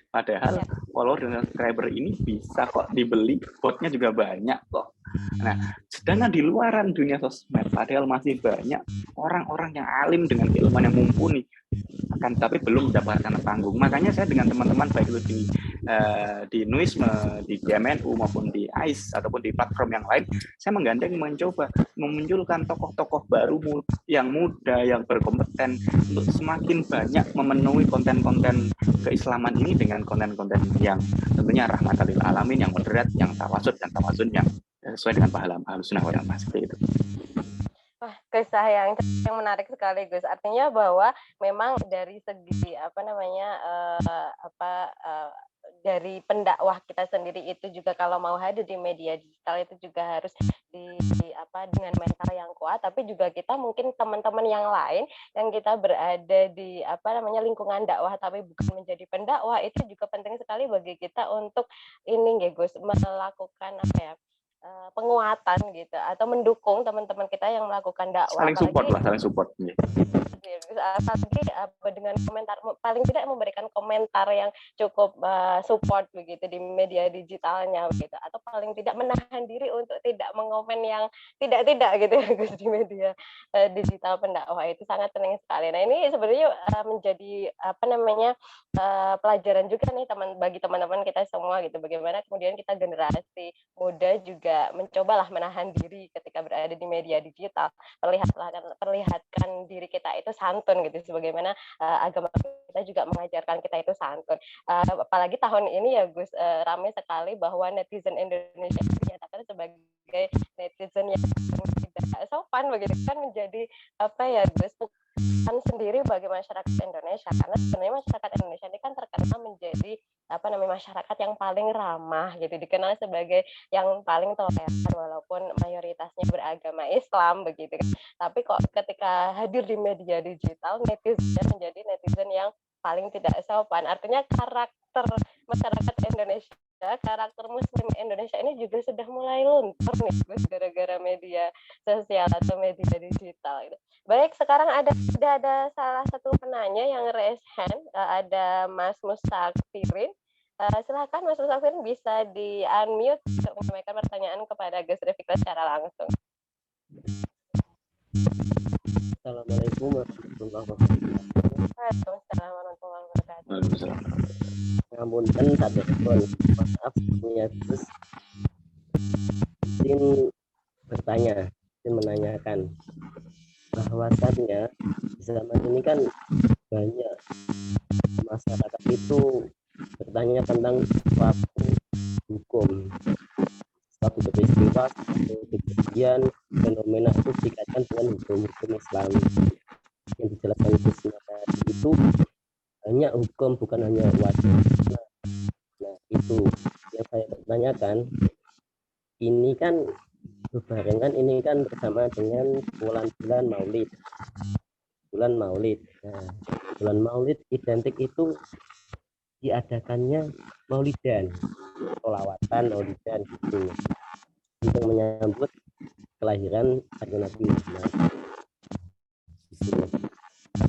Padahal follower dan subscriber ini bisa kok dibeli, botnya juga banyak kok. Nah, sedangkan di luaran dunia sosmed, padahal masih banyak orang-orang yang alim dengan keilmuan yang mumpuni, akan tapi belum mendapatkan panggung. Makanya saya dengan teman-teman baik itu di Nuisme, di GMNU maupun di AIS ataupun di platform yang lain, saya menggandeng mencoba memunculkan tokoh-tokoh baru yang muda, yang berkompeten untuk semakin banyak memenuhi konten-konten keislaman ini dengan konten-konten yang tentunya rahmatan lil alamin, yang moderat, yang tawasud dan tawazun yang sesuai dengan paham Ahlussunnah wal Jamaah, seperti itu. Wah, kisah yang menarik sekali, Gus. Artinya bahwa memang dari segi dari pendakwah kita sendiri itu juga kalau mau hadir di media digital itu juga harus dengan mental yang kuat, tapi juga kita mungkin teman-teman yang lain yang kita berada di lingkungan dakwah tapi bukan menjadi pendakwah, itu juga penting sekali bagi kita untuk ini Gus, melakukan penguatan gitu atau mendukung teman-teman kita yang melakukan dakwah. Saling support. Apalagi dengan komentar, paling tidak memberikan komentar yang cukup support begitu di media digitalnya begitu, atau paling tidak menahan diri untuk tidak mengomen yang tidak gitu ya Gus di media digital pendakwah, itu sangat penting sekali. Nah, ini sebenarnya menjadi pelajaran juga nih bagi teman-teman kita semua gitu, bagaimana kemudian kita generasi muda juga mencobalah menahan diri ketika berada di media digital, perlihatkan diri kita itu santun gitu, sebagaimana agama kita juga mengajarkan kita itu santun. Apalagi tahun ini ya Gus, ramai sekali bahwa netizen Indonesia dinyatakan sebagai netizen yang tidak sopan begitu kan, menjadi Gus, bukan sendiri bagi masyarakat Indonesia, karena sebenarnya masyarakat Indonesia ini kan terkenal menjadi masyarakat yang paling ramah gitu, dikenal sebagai yang paling toleran walaupun mayoritasnya beragama Islam begitu kan. Tapi kok ketika hadir di media digital, netizen menjadi netizen yang paling tidak sopan. Artinya karakter masyarakat Indonesia, karakter Muslim Indonesia ini juga sudah mulai luntur nih Gus, gara-gara media sosial atau media digital gitu. Baik, sekarang sudah ada salah satu penanya yang raise hand, ada Mas Mustafirin. Silakan Mas Mustafirin, bisa di-unmute untuk menyampaikan pertanyaan kepada Gus Refikra secara langsung. Assalamualaikum warahmatullahi wabarakatuh. Waalaikumsalam warahmatullahi wabarakatuh. Ngapunten sampun, maaf punya Gus. Izin bertanya, izin menanyakan, bahwasannya di zaman ini kan banyak masyarakat itu bertanya tentang suatu hukum, suatu peristiwa, kejadian, fenomena itu dikaitkan dengan hukum Islam yang dijelaskan Gus tadi itu banyak hukum, bukan hanya wajib. Nah, itu yang saya tanyakan. Ini kan berbarengan, ini kan bersama dengan bulan-bulan Maulid. Bulan Maulid. Nah, bulan Maulid identik itu diadakannya Maulidan, sholawatan, Maulidan gitu, untuk menyambut kelahiran Nabi Muhammad. Gitu.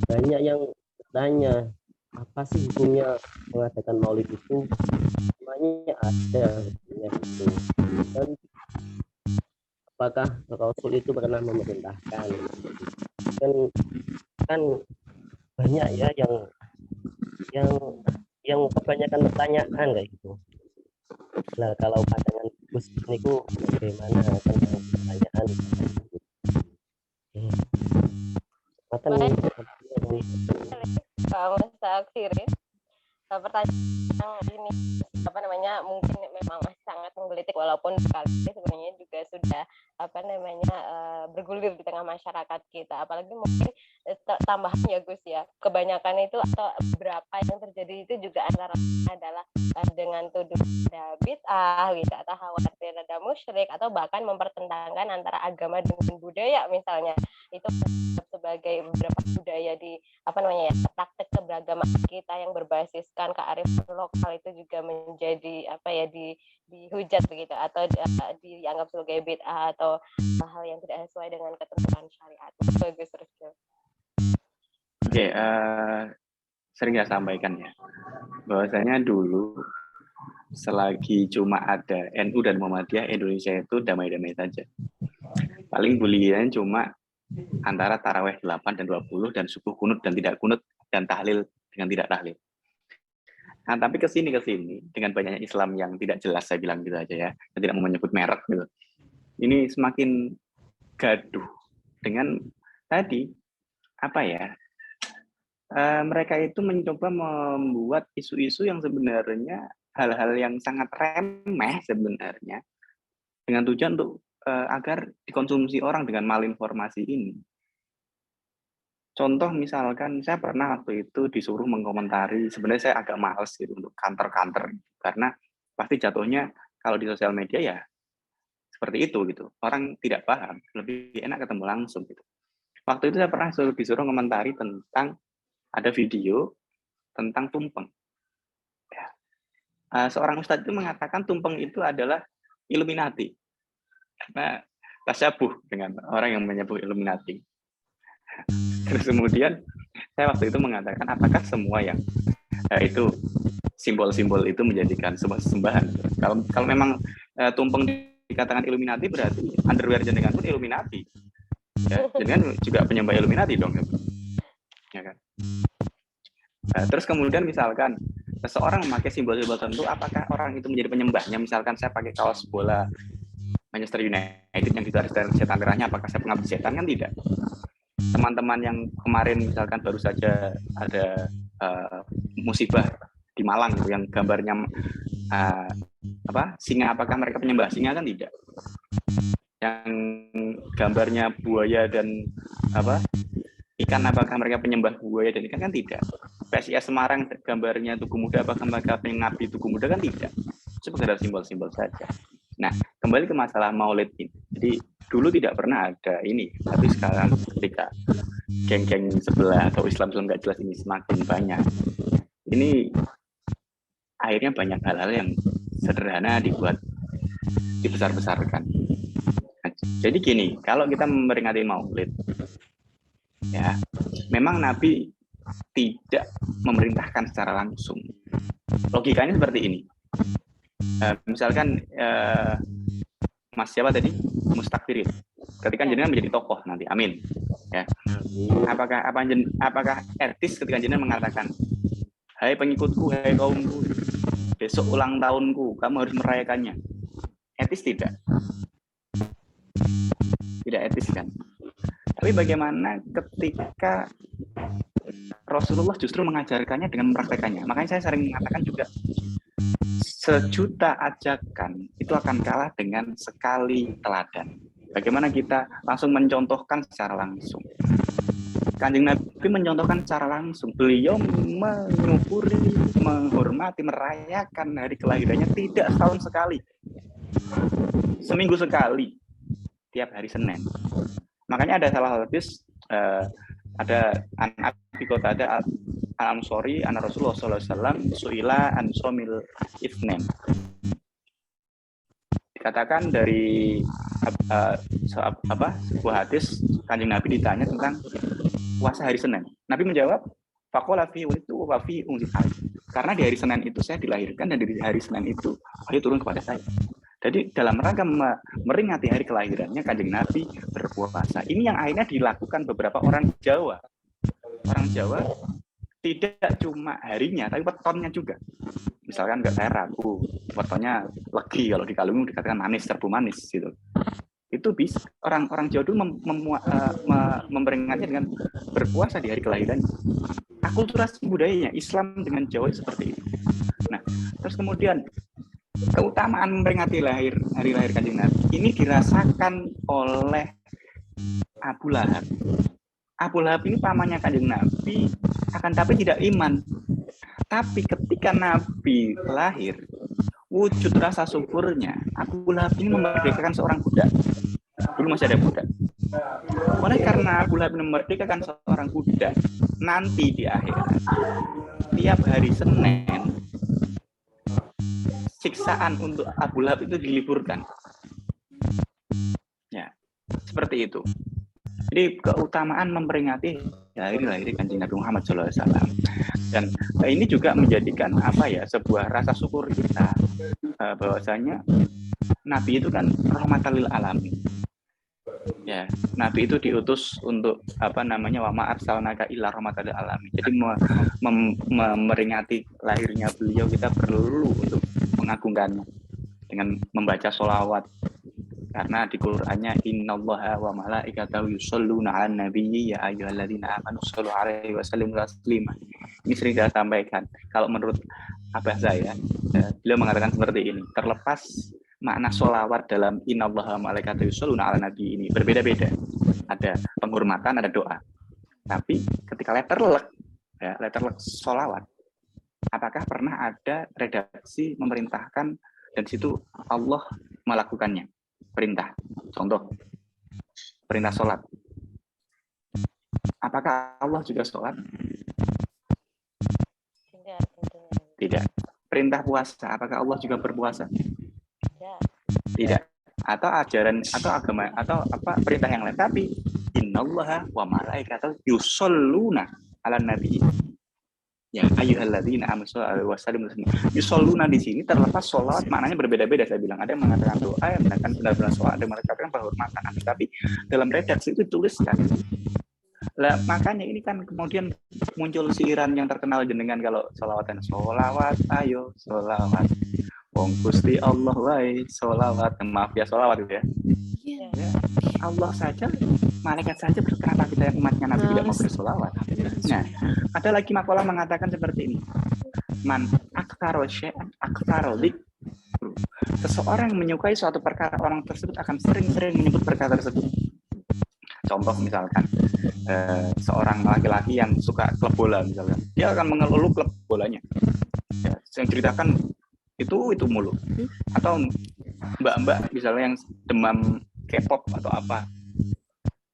Banyak yang bertanya, apa sih hukumnya mengadakan Maulid itu? Semuanya ada hukumnya gitu. Dan apakah Rasul itu pernah memerintahkan? Kan banyak ya yang kebanyakan pertanyaan kayak gitu. Nah, kalau pandangan Gus niku bagaimana tentang pertanyaan? Baik, kamu akhirin pertanyaan ini apa namanya mungkin memang masih sangat menggelitik, walaupun sekali sebenarnya juga sudah apa namanya bergulir di tengah masyarakat kita, apalagi mungkin tambahan ya Gus ya, kebanyakan itu atau beberapa yang terjadi itu juga antara adalah dengan tuduh ada bid'ah gitu, atau khawatir ada musyrik, atau bahkan mempertentangkan antara agama dengan budaya misalnya. Itu sebagai beberapa budaya di apa namanya ya, praktek keberagaman kita yang berbasiskan kearifan lokal itu juga menjadi apa ya, dihujat begitu, atau dianggap sebagai bid'ah atau hal yang tidak sesuai dengan ketentuan syariat. Bagus terus. Oke, sering saya sampaikan ya, bahwasanya dulu selagi cuma ada NU dan Muhammadiyah, Indonesia itu damai-damai saja. Paling bulian cuma antara taraweh 8 dan 20 dan subuh kunut dan tidak kunut dan tahlil dengan tidak tahlil. Nah, tapi kesini dengan banyaknya Islam yang tidak jelas, saya bilang gitu aja ya, saya tidak mau menyebut merek gitu. Ini semakin gaduh dengan tadi apa ya? Mereka itu mencoba membuat isu-isu yang sebenarnya hal-hal yang sangat remeh sebenarnya, dengan tujuan untuk agar dikonsumsi orang dengan malinformasi ini. Contoh misalkan saya pernah waktu itu disuruh mengkomentari, sebenarnya saya agak males gitu untuk counter, karena pasti jatuhnya kalau di sosial media ya seperti itu gitu. Orang tidak paham, lebih enak ketemu langsung gitu. Waktu itu saya pernah disuruh komentari tentang ada video tentang tumpeng. Ya. Seorang ustadz itu mengatakan tumpeng itu adalah Illuminati. Karena tasyabuh dengan orang yang menyebut Illuminati. Terus kemudian saya waktu itu mengatakan, apakah semua yang itu simbol-simbol itu menjadikan sebuah sembahan? Kalau memang tumpeng dikatakan Illuminati, berarti underwear jenengan pun Illuminati. Ya, jenengan juga penyembah Illuminati dong. Ya kan? Terus kemudian misalkan seseorang memakai simbol-simbol tertentu, apakah orang itu menjadi penyembahnya? Misalkan saya pakai kaos bola Manchester United yang itu ada setan merahnya, apakah saya pengabdi setan? Kan tidak. Teman-teman yang kemarin misalkan baru saja ada musibah di Malang yang gambarnya singa, apakah mereka penyembah singa? Kan tidak. Yang gambarnya buaya dan ikan, apakah mereka penyembah buaya dan ikan? Kan tidak. PSIS Semarang gambarnya Tugu Muda, apakah mereka pengabdi Tugu Muda? Kan tidak. Itu sekedar simbol-simbol saja. Nah, kembali ke masalah Maulid ini. Jadi dulu tidak pernah ada ini, tapi sekarang ketika geng-geng sebelah atau Islam nggak jelas ini semakin banyak, ini akhirnya banyak hal-hal yang sederhana dibuat dibesar-besarkan. Nah, jadi gini, kalau kita memperingati Maulid, ya memang Nabi tidak memerintahkan secara langsung. Logikanya seperti ini. Misalkan Mas siapa tadi? Mustakbirin. Ketika jenengan menjadi tokoh nanti, amin. Ya. Apakah etis ketika jenengan mengatakan, hai pengikutku, hai kaumku, besok ulang tahunku, kamu harus merayakannya. Etis tidak? Tidak etis kan? Tapi bagaimana ketika Rasulullah justru mengajarkannya dengan mempraktekannya? Makanya saya sering mengatakan juga, sejuta ajakan itu akan kalah dengan sekali teladan. Bagaimana kita langsung mencontohkan secara langsung. Kanjeng Nabi mencontohkan secara langsung. Beliau menyukuri, menghormati, merayakan hari kelahirannya tidak setahun sekali. Seminggu sekali. Tiap hari Senin. Makanya ada salah satu hadis, ada Abi Qatadah Al-Ansori, anna Rasulullah sallallahu alaihi wasallam suila an somil itsnin. Dikatakan dari sebuah hadis, Kanjeng Nabi ditanya tentang puasa hari Senin. Nabi menjawab, faqala fi walitu wa fi unzil. Karena di hari Senin itu saya dilahirkan dan di hari Senin itu wahyu turun kepada saya. Jadi dalam rangka meringati hari kelahirannya Kanjeng Nabi berpuasa. Ini yang akhirnya dilakukan beberapa orang Jawa. Orang Jawa tidak cuma harinya, tapi wetonnya juga. Misalkan nggak saya ragu, wetonnya legi, kalau di Kalungu dikatakan manis, serbu manis gitu. Itu bisa orang Jawa dulu memperingatinya dengan berpuasa di hari kelahiran. Akulturasi budayanya Islam dengan Jawa seperti itu. Nah, terus kemudian keutamaan memperingati hari lahir Kanjeng Nabi ini dirasakan oleh Abu Lahab. Abu Lahab ini pamannya Kanjeng Nabi, akan tapi tidak iman. Tapi ketika Nabi lahir, wujud rasa syukurnya, Abu Lahab ini memerdekakan seorang budak. Dulu masih ada budak. Oleh karena Abu Lahab memerdekakan seorang budak, nanti di akhirat, tiap hari Senin, siksaan untuk Abu Lahab itu diliburkan. Ya, seperti itu. Jadi keutamaan memperingati hari lahir Kanjeng Nabi Muhammad SAW. Dan ini juga menjadikan sebuah rasa syukur kita bahwasanya Nabi itu kan rahmatan lil alamin. Ya, Nabi itu diutus untuk wa ma arsalnaka illa rahmatan lil alamin. Jadi memperingati lahirnya beliau kita perlu untuk mengagungkannya dengan membaca sholawat. Karena di Qur'annya innallaha wa malaikatahu yusholluna 'alan nabiyyi ya ayyuhalladzina amanu shollu 'alaihi wa sallimu taslima. Ini sering saya sampaikan. Kalau menurut saya, beliau mengatakan seperti ini. Terlepas makna sholawat dalam innallaha wa malaikatahu yusholluna 'alan nabiyyi ini berbeda-beda. Ada penghormatan, ada doa. Tapi ketika letter luck sholawat, apakah pernah ada redaksi memerintahkan dan situ Allah melakukannya? Perintah, contoh perintah sholat. Apakah Allah juga sholat? Tidak. Perintah puasa, apakah Allah juga berpuasa? Tidak. Atau ajaran atau agama atau perintah yang lain. Tapi innallaha wa malaikatahu yusholluna 'alan nabi. Ya ayyuhalladzina amanu shollu wa sallimu taslima. Yusholluna di sini terlepas sholat maknanya berbeda-beda, saya bilang. Ada yang mengatakan doa, yang mengatakan benar-benar sholat, ada yang mengatakan penghormatan. Tapi dalam redaksi itu tuliskan. Lah makanya ini kan kemudian muncul siiran yang terkenal jenengan kalau sholawatan, sholawat ayo sholawat wong Gusti Allah wae sholawat. Maaf ya sholawat itu ya. Ya, Allah saja, malaikat saja, kenapa kita yang umatnya Nabi tidak mau bersolawat? Nah, ada lagi makalah mengatakan seperti ini. Man aktsara syai'an aktsara dzikr. Seseorang yang menyukai suatu perkara, orang tersebut akan sering-sering menyebut perkara tersebut. Contoh misalkan seorang laki-laki yang suka klub bola misalkan, dia akan mengeluh klub bolanya. Ya, yang ceritakan itu mulu. Atau mbak-mbak misalnya yang demam K-pop atau apa,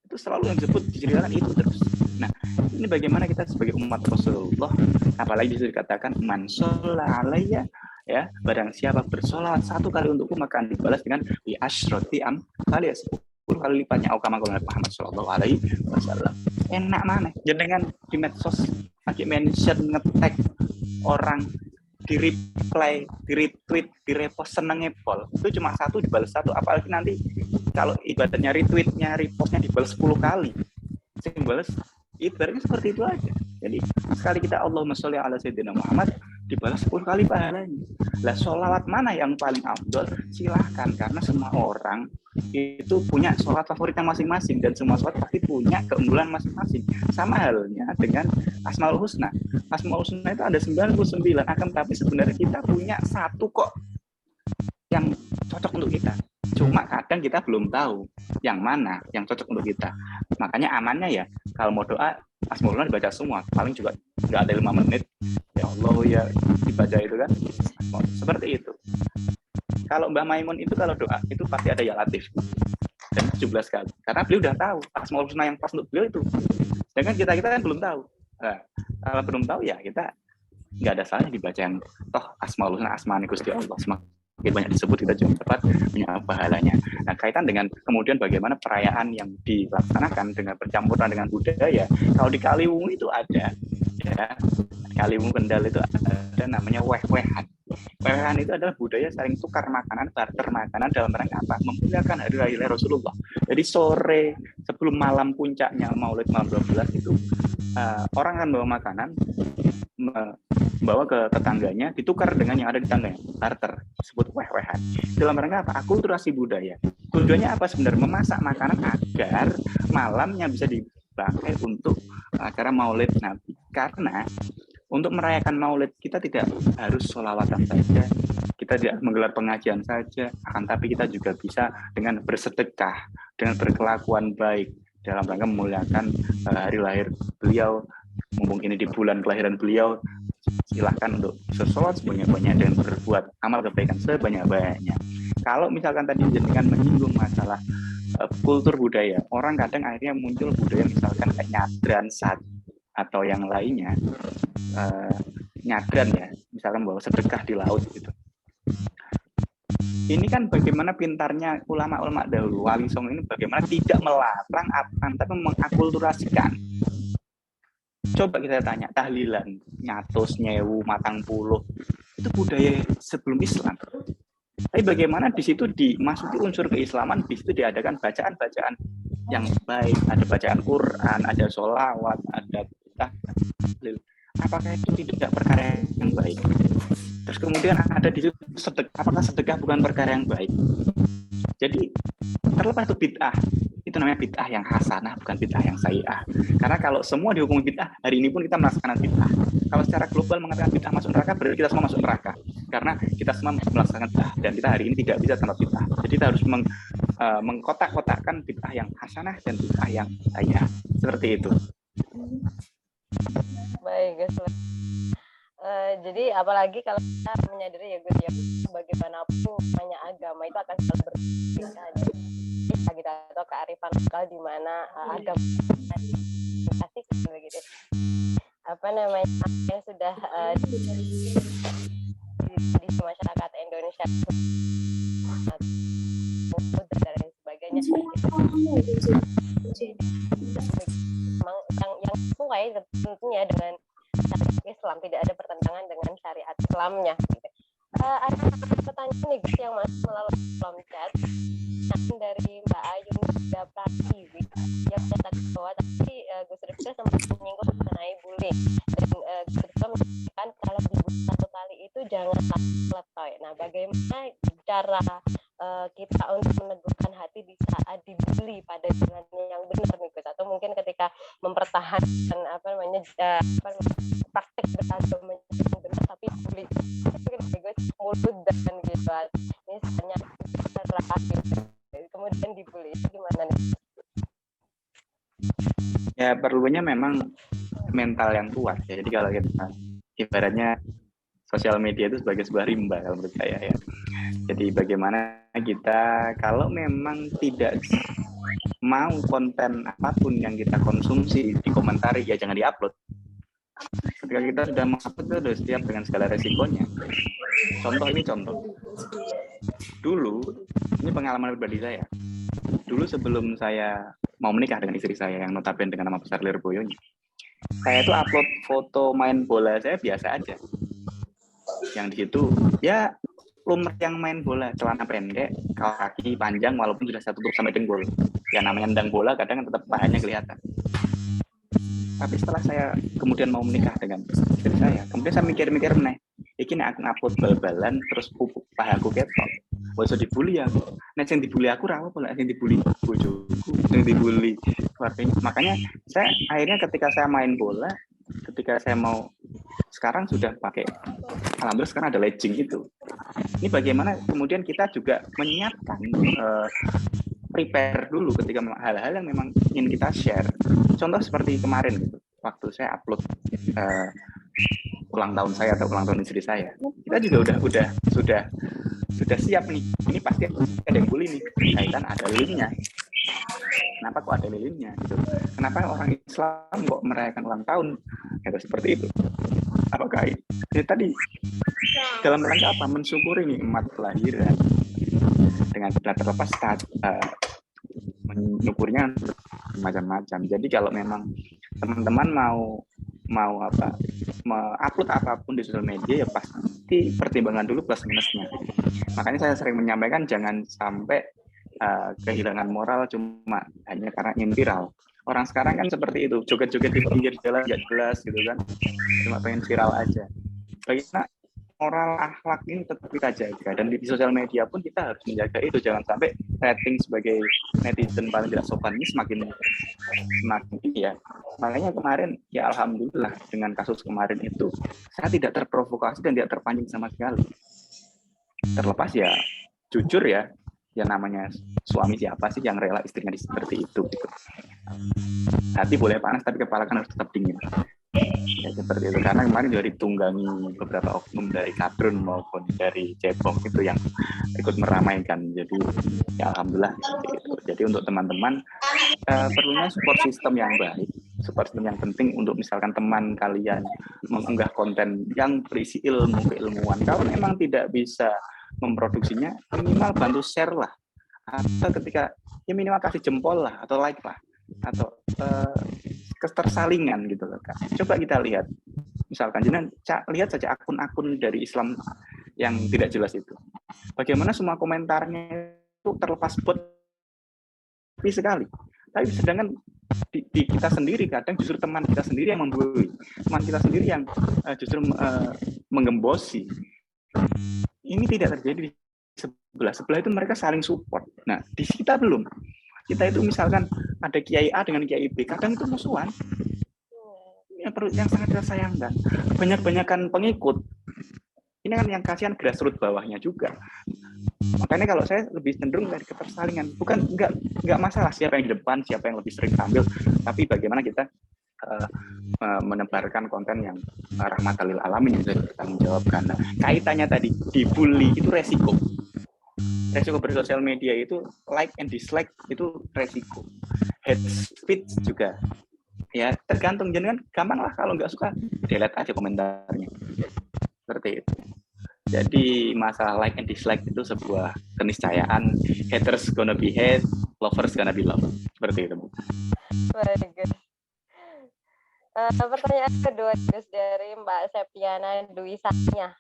itu selalu yang disebut diceritakan itu terus. Nah, ini bagaimana kita sebagai umat Rasulullah, apalagi dikatakan man sholla alayya, ya, barang siapa bersolawat 1 kali untukku maka akan dibalas dengan bi asyrati kali 10 kali lipatnya Muhammad sallallahu alaihi wasallam. Enak mana jenengan di medsos lagi mention nge-tag orang, di reply, di retweet, di repost senengnya pol. Itu cuma 1 dibalas 1, apalagi nanti kalau ibaratnya retweetnya, repostnya dibalas 10 kali. Saya balas ibaratnya seperti itu aja. Jadi sekali kita Allahumma sholli ala sayyidina Muhammad dibalas 10 kali pahalanya. Lah sholawat mana yang paling afdol? Silahkan, karena semua orang itu punya sholat favoritnya masing-masing dan semua sholat pasti punya keunggulan masing-masing. Sama halnya dengan Asmaul Husna. Asmaul Husna itu ada 99, akan tapi sebenarnya kita punya 1 kok yang cocok untuk kita. Cuma kadang kita belum tahu. yang mana yang cocok untuk kita. Makanya amannya ya kalau mau doa Asmaul Husna dibaca semua, paling juga nggak ada 5 menit ya Allah ya dibaca itu kan. Seperti itu. Kalau Mbak Maimun itu kalau doa itu pasti ada ya Latif dan 17 kali karena beliau udah tahu Asmaul Husna yang pas untuk beliau itu. Sedangkan kita kan belum tahu. Nah, kalau belum tahu ya kita nggak ada salahnya dibaca yang toh Asmaul Husna asmane Gusti Allah, semakin banyak disebut kita juga cepat punya pahalanya. Nah, kaitan dengan kemudian bagaimana perayaan yang dilaksanakan dengan bercampuran dengan budaya. Kalau di Kaliwungu itu ada ya, Kaliwungu Kendal itu ada namanya weh-wehan. Weh-wehan itu adalah budaya saling tukar makanan, barter makanan dalam rangka apa? Memuliakan hari raya Rasulullah. Jadi sore sebelum malam puncaknya Maulid malam 12 itu orang akan bawa makanan membawa ke tetangganya, ditukar dengan yang ada di tangganya, barter, disebut weh-wehan. Dalam rangka apa? Akulturasi budaya. Tujuannya apa sebenarnya? Memasak makanan agar malamnya bisa dipakai untuk acara Maulid Nabi. Karena untuk merayakan Maulid kita tidak harus sholawatan saja, kita tidak menggelar pengajian saja, akan tapi kita juga bisa dengan bersedekah, dengan berkelakuan baik dalam rangka memuliakan hari lahir beliau. Mumpung ini di bulan kelahiran beliau, silahkan untuk bersolat sebanyak-banyak dan berbuat amal kebaikan sebanyak-banyaknya. Kalau misalkan tadi dengan menyinggung masalah kultur budaya, orang kadang akhirnya muncul budaya misalkan kayak nyadran atau yang lainnya, nyadran ya, misalkan bawa sedekah di laut gitu. Ini kan bagaimana pintarnya ulama-ulama dahulu, Wali Songo ini bagaimana tidak melarang tapi mengakulturasikan. Coba kita tanya, tahlilan, nyatus, nyewu, matang puluh, itu budaya sebelum Islam. Tapi bagaimana di situ dimasuki unsur keislaman, di situ diadakan bacaan-bacaan yang baik, ada bacaan Quran, ada sholawat, ada tahlil. Apakah itu tidak perkara yang baik? Terus kemudian ada di situ sedekah, apakah sedekah bukan perkara yang baik? Jadi terlepas itu bid'ah, itu namanya bid'ah yang hasanah, bukan bid'ah yang sayyi'ah. Karena kalau semua dihukum bid'ah, hari ini pun kita melaksanakan bid'ah. Kalau secara global mengatakan bid'ah masuk neraka, berarti kita semua masuk neraka. Karena kita semua melaksanakan bid'ah, dan kita hari ini tidak bisa tanpa bid'ah. Jadi kita harus mengkotak-kotakkan bid'ah yang hasanah dan bid'ah yang sayyi'ah. Seperti itu. Baik, guys. Jadi apalagi kalau kita menyadari ya Gus ya, bagaimanapun banyak agama itu akan selalu berbeda gitu, atau kearifan lokal di mana agama kasih begitu. Apa namanya yang sudah di masyarakat Indonesia dan sebagainya. Memang yang sesuai tentunya dengan Islam, tidak ada pertentangan dengan syariat Islamnya. Ada pertanyaan nih Gus yang masuk melalui kolom chat dari Mbak Ayu Pratiwi yang menyatakan bahwa tadi Gus Rifka sempat menyinggung mengenai bullying dan Gus Rifka mengatakan kalau dibully satu kali itu jangan selesai. Nah, bagaimana cara kita untuk meneguhkan hati di saat dibully pada jalan yang benar nih Gus, atau mungkin ketika mempertahankan praktek beragama yang benar tapi dibully Gus mulut dan gitu misalnya kemudian dibully itu gimana nih? Ya perlunya memang mental yang kuat ya. Jadi kalau kita ibaratnya sosial media itu sebagai sebuah rimba kalau menurut saya ya. Jadi bagaimana kita kalau memang tidak mau konten apapun yang kita konsumsi dikomentari ya jangan diupload. Ketika kita sudah mengupload itu sudah siap dengan segala resikonya. Contoh. Dulu ini pengalaman pribadi saya. Dulu sebelum saya mau menikah dengan istri saya yang notabene dengan nama besar Lirboyonya, saya itu upload foto main bola saya biasa aja. Yang di situ ya lumrah yang main bola, celana pendek, kaos kaki panjang walaupun sudah saya tutup sampai dengkul. Ya namanya nendang bola kadang tetap pahanya kelihatan. Tapi setelah saya kemudian mau menikah dengan istri saya, kemudian saya mikir-mikir meneh, iki nek aku ngupload bal-balan terus pupuk pahaku ketok. Wes dibully ya. Nek sing dibully aku ra apa, nek sing dibully bojoku, sing dibully keluarganya. Makanya saya akhirnya ketika saya main bola, ketika saya mau sekarang sudah pakai alhamdulillah sekarang ada legging itu. Ini bagaimana kemudian kita juga menyiapkan prepare dulu ketika hal-hal yang memang ingin kita share. Contoh seperti kemarin gitu, waktu saya upload ulang tahun saya atau ulang tahun istri saya, kita juga sudah siap nih. Ini pasti ada yang bully nih, kaitan ada linknya. Kenapa kok ada linknya? Gitu. Kenapa orang Islam kok merayakan ulang tahun? Gitu, seperti itu. Apakah ini tadi dalam rangka apa? Mensyukuri nikmat kelahiran dengan terlepas menyukurnya macam-macam. Jadi kalau memang teman-teman mau upload apapun di sosial media, ya pasti pertimbangan dulu plus minusnya. Makanya saya sering menyampaikan jangan sampai kehilangan moral cuma hanya karena ingin viral. Orang sekarang kan seperti itu, joget-joget di pinggir jalan nggak jelas gitu kan, cuma pengen viral aja. Bagaimana moral akhlak ini tetap kita jaga, dan di sosial media pun kita harus menjaga itu, jangan sampai rating sebagai netizen paling tidak sopan ini semakin ya. Makanya kemarin ya alhamdulillah dengan kasus kemarin itu saya tidak terprovokasi dan tidak terpancing sama sekali. Terlepas ya jujur ya namanya suami siapa sih yang rela istrinya seperti itu gitu. Hati boleh panas tapi kepala kan harus tetap dingin. Ya seperti itu, karena kemarin juga ditunggangi beberapa oknum dari Kadrun maupun dari Cebong itu yang ikut meramaikan. Jadi ya alhamdulillah gitu. Jadi untuk teman-teman perlunya support system yang baik, support system yang penting untuk misalkan teman kalian mengunggah konten yang berisi ilmu keilmuan. Kalau memang tidak bisa memproduksinya, minimal bantu share lah, atau ketika ya minimal kasih jempol lah atau like lah, atau ketersalingan gitu loh Kak. Coba kita lihat, misalkan jangan lihat saja akun-akun dari Islam yang tidak jelas itu, bagaimana semua komentarnya itu terlepas bot sekali. Tapi sedangkan di kita sendiri kadang justru teman kita sendiri yang membuli, teman kita sendiri yang justru menggembosi. Ini tidak terjadi di sebelah itu, mereka saling support. Nah, di kita belum. Kita itu misalkan ada Kiai A dengan Kiai B, kadang itu musuhan. Yang sangat kita sayangkan. Banyak-banyakan pengikut. Ini kan yang kasihan grassroots bawahnya juga. Makanya kalau saya lebih cenderung dari ketersalingan. Bukan enggak masalah siapa yang di depan, siapa yang lebih sering tampil, tapi bagaimana kita menebarkan konten yang rahmatan lil alamin yang bisa dipertanggungjawabkan. Nah, kaitannya tadi dibully itu resiko bersosial media itu, like and dislike itu resiko, hate speech juga ya tergantung. Jangan gampang lah, kalau nggak suka delete aja komentarnya, seperti itu. Jadi masalah like and dislike itu sebuah keniscayaan. Haters gonna be hate, lovers gonna be love, seperti itu. Very good. Pertanyaan kedua dari Mbak Septiana Dwi Sanya.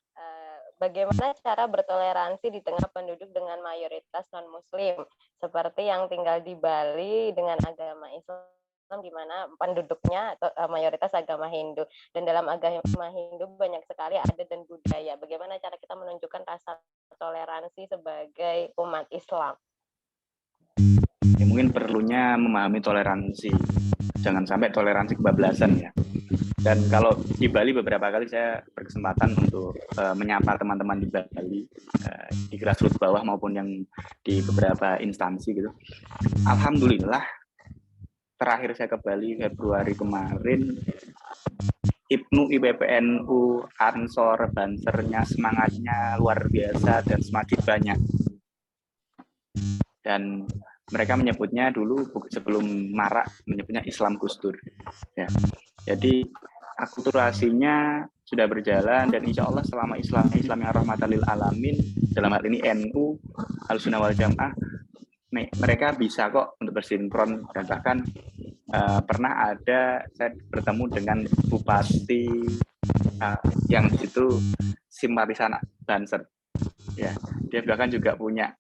Bagaimana cara bertoleransi di tengah penduduk dengan mayoritas non-Muslim, seperti yang tinggal di Bali dengan agama Islam, di mana penduduknya mayoritas agama Hindu, dan dalam agama Hindu banyak sekali adat dan budaya. Bagaimana cara kita menunjukkan rasa toleransi sebagai umat Islam? Ya, mungkin perlunya memahami toleransi, jangan sampai toleransi kebablasan ya. Dan kalau di Bali beberapa kali saya berkesempatan untuk menyapa teman-teman di Bali, di grassroots bawah maupun yang di beberapa instansi gitu. Alhamdulillah, terakhir saya ke Bali Februari kemarin, IPNU, IPPNU, Ansor, Bansernya, semangatnya luar biasa dan semakin banyak. Dan mereka menyebutnya dulu sebelum marak menyebutnya Islam Gusdur. Ya. Jadi akulturasinya sudah berjalan, dan insya Allah selama Islam yang rahmatan lil alamin, dalam hal ini NU, Ahlussunnah wal Jamaah, mereka bisa kok untuk bersinkron. Dan bahkan pernah ada saya bertemu dengan bupati yang itu simpatisan Banser. Ya, dia bahkan juga punya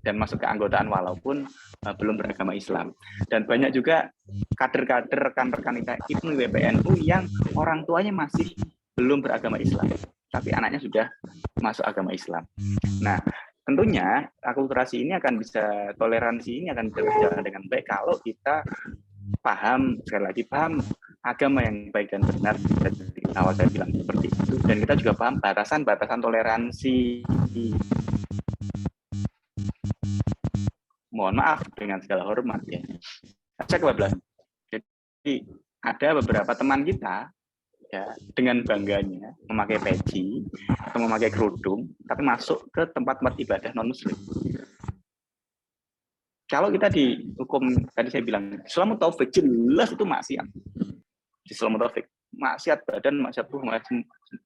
dan masuk ke anggotaan walaupun belum beragama Islam. Dan banyak juga kader-kader rekan-rekan kita IPNU, IPPNU yang orang tuanya masih belum beragama Islam, tapi anaknya sudah masuk agama Islam. Nah, tentunya akulturasi ini akan bisa, toleransi ini akan berjalan dengan baik kalau kita paham, sekali lagi paham agama yang baik dan benar. Dari awal saya bilang seperti itu, dan kita juga paham batasan-batasan toleransi. mohon maaf dengan segala hormat ya. Saya kebablasan. Jadi ada beberapa teman kita ya dengan bangganya memakai peci atau memakai kerudung tapi masuk ke tempat-tempat ibadah non-muslim. Kalau kita dihukum, tadi saya bilang Islam taufik, jelas itu maksiat. Islam taufik, maksiat badan, maksiat tubuh,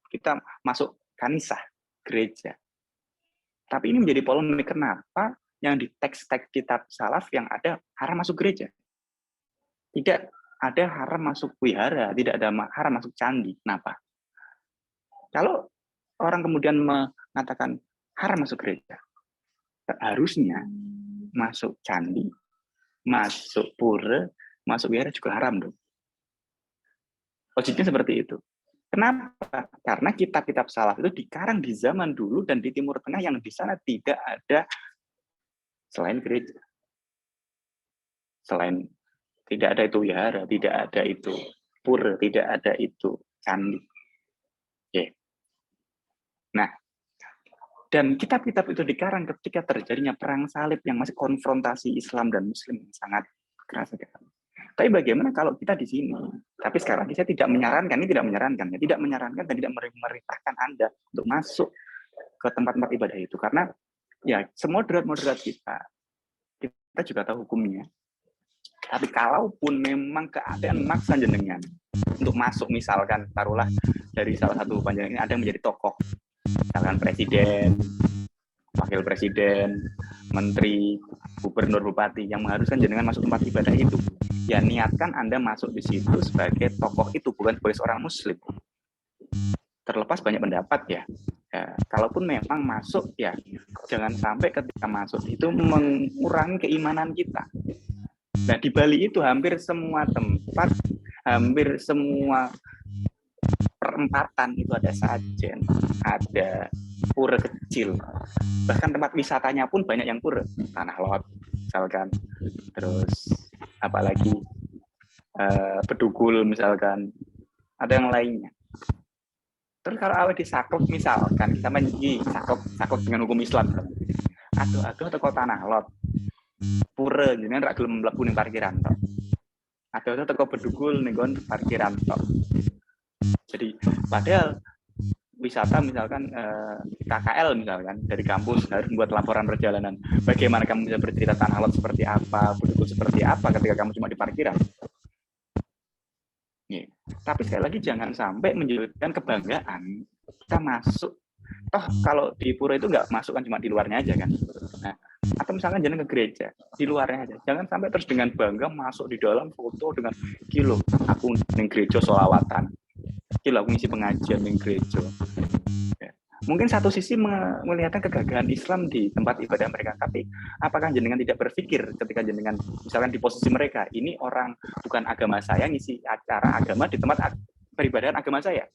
kita masuk kanisah, gereja. Tapi ini menjadi polemik, kenapa yang di teks-teks kitab salaf yang ada haram masuk gereja? Tidak ada haram masuk wihara, tidak ada haram masuk candi. Kenapa? Kalau orang kemudian mengatakan haram masuk gereja, harusnya masuk candi, masuk pura, masuk wihara juga haram dong. Logiknya seperti itu. Kenapa? Karena kitab-kitab salaf itu dikarang di zaman dulu dan di Timur Tengah yang di sana tidak ada selain gereja. Selain tidak ada itu wihara, tidak ada itu pura, tidak ada itu candi. Oke. Nah, dan kitab-kitab itu dikarang ketika terjadinya perang salib yang masih konfrontasi Islam dan Muslim yang sangat keras sekali. Tapi bagaimana kalau kita di sini? Tapi sekarang saya tidak menyarankan dan tidak memerintahkan Anda untuk masuk ke tempat-tempat ibadah itu, karena ya semoderat kita juga tahu hukumnya. Tapi kalaupun memang keadaan maksa jenengan untuk masuk, misalkan taruhlah dari salah satu panjang ini ada yang menjadi tokoh, misalkan presiden, wakil presiden, menteri, gubernur, bupati yang mengharuskan jenengan masuk tempat ibadah itu, ya niatkan Anda masuk di situ sebagai tokoh itu, bukan sebagai seorang muslim. Terlepas banyak pendapat ya. Kalaupun memang masuk ya jangan sampai ketika masuk itu mengurangi keimanan kita. Nah, di Bali itu hampir semua tempat, hampir semua perempatan itu ada sajen, ada pura kecil. Bahkan tempat wisatanya pun banyak yang pura, Tanah Lot misalkan, terus apalagi Bedugul misalkan, ada yang lainnya. Terus kalau awal di saklek misalkan, kita menyi saklek dengan hukum Islam, aduh teko Tanah Lot, pura jenengan ra gelem mlebu ning parkiran tok. Aduh teko Bedugul ning nggon parkiran tok. Jadi padahal wisata misalkan KKL misalkan dari kampus harus membuat laporan perjalanan. Bagaimana kamu bisa bercerita Tanah Lot seperti apa, Bedugul seperti apa ketika kamu cuma di parkiran? Nih. Tapi sekali lagi jangan sampai menjadikan kebanggaan kita masuk. Toh kalau di pura itu nggak masuk kan, cuma di luarnya aja kan. Nah, atau misalkan jangan ke gereja, di luarnya aja. Jangan sampai terus dengan bangga masuk di dalam foto dengan kilo aku di gereja sholawatan. Kilo aku ngisi pengajian di gereja. Ya. Mungkin satu sisi melihatkan kegagahan Islam di tempat ibadah mereka, tapi apakah jenengan tidak berpikir ketika jenengan misalkan di posisi mereka, ini orang bukan agama saya ngisi acara agama di tempat peribadahan agama saya?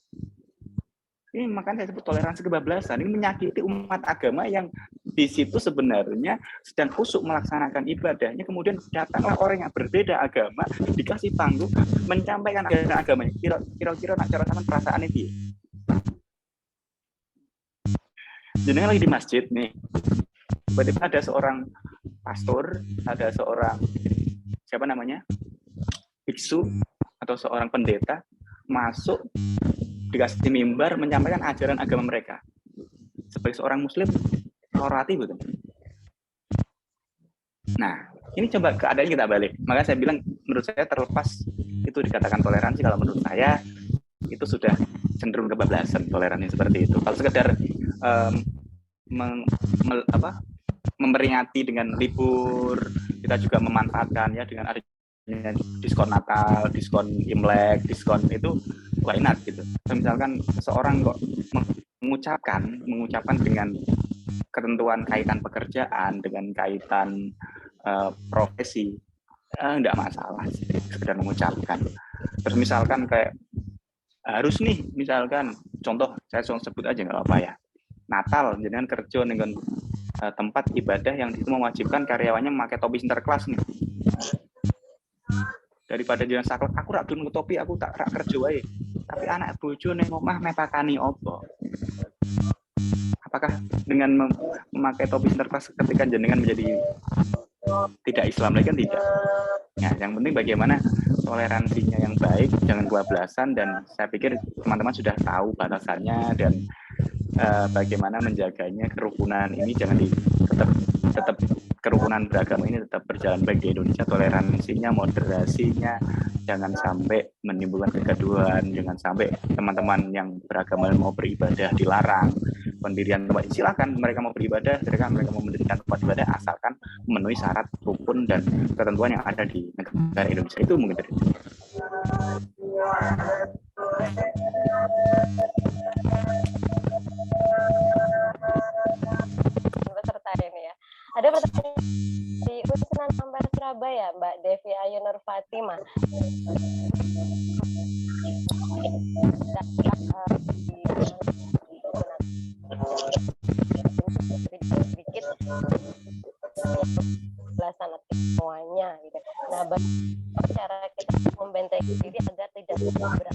Ini makanya saya sebut toleransi kebablasan. Ini menyakiti umat agama yang di situ sebenarnya sedang khusyuk melaksanakan ibadahnya, kemudian datanglah orang yang berbeda agama dikasih panggung menyampaikan agamanya. Kira-kira nak cara sama perasaan ini. Jenengan lagi di masjid nih, tiba-tiba ada seorang pastor, ada seorang siapa namanya, biksu atau seorang pendeta masuk dikasih mimbar menyampaikan ajaran agama mereka. Sebagai seorang muslim, hormati betul. Nah, ini coba keadaannya kita balik. Maka saya bilang, menurut saya terlepas itu dikatakan toleransi, kalau menurut saya itu sudah cenderung kebablasan toleransi seperti itu. Kalau sekedar memperingati dengan libur, kita juga memanfaatkan ya dengan adanya diskon Natal, diskon Imlek, diskon itu why not gitu. Misalkan seseorang kok mengucapkan dengan ketentuan kaitan pekerjaan, dengan kaitan profesi, enggak masalah sih, sekedar mengucapkan. Terus misalkan kayak harus nih, misalkan contoh saya sebut aja nggak apa-apa ya, Natal jangan kerja dengan tempat ibadah yang itu mewajibkan karyawannya memakai topi sinterklas nih. Daripada jangan saklek, aku rak gelem topi, aku tak rak kerja wae. Tapi anak bojo ning omah mepakani opo? Apakah dengan memakai topi sinterklas ketika jenengan menjadi tidak Islam lagi kan tidak. Nah, yang penting bagaimana toleransinya yang baik, jangan kebablasan, dan saya pikir teman-teman sudah tahu batasannya dan bagaimana menjaganya. Kerukunan ini jangan tetap kerukunan beragama ini tetap berjalan baik di Indonesia, toleransinya, moderasinya, jangan sampai menimbulkan kegaduhan, jangan sampai teman-teman yang beragama mau beribadah dilarang, pendirian tempat, silakan mereka mau beribadah, mereka mau mendirikan tempat ibadah asalkan memenuhi syarat rukun dan ketentuan yang ada di negara Indonesia. Itu mungkin dari peserta ini ya. Ada pertanyaan di Usunan Ampel Surabaya, Mbak Devi Ayu Nur Fatimah. Sedikit belasan semuanya gitu. Nah, cara kita membentengi diri agar tidak berat.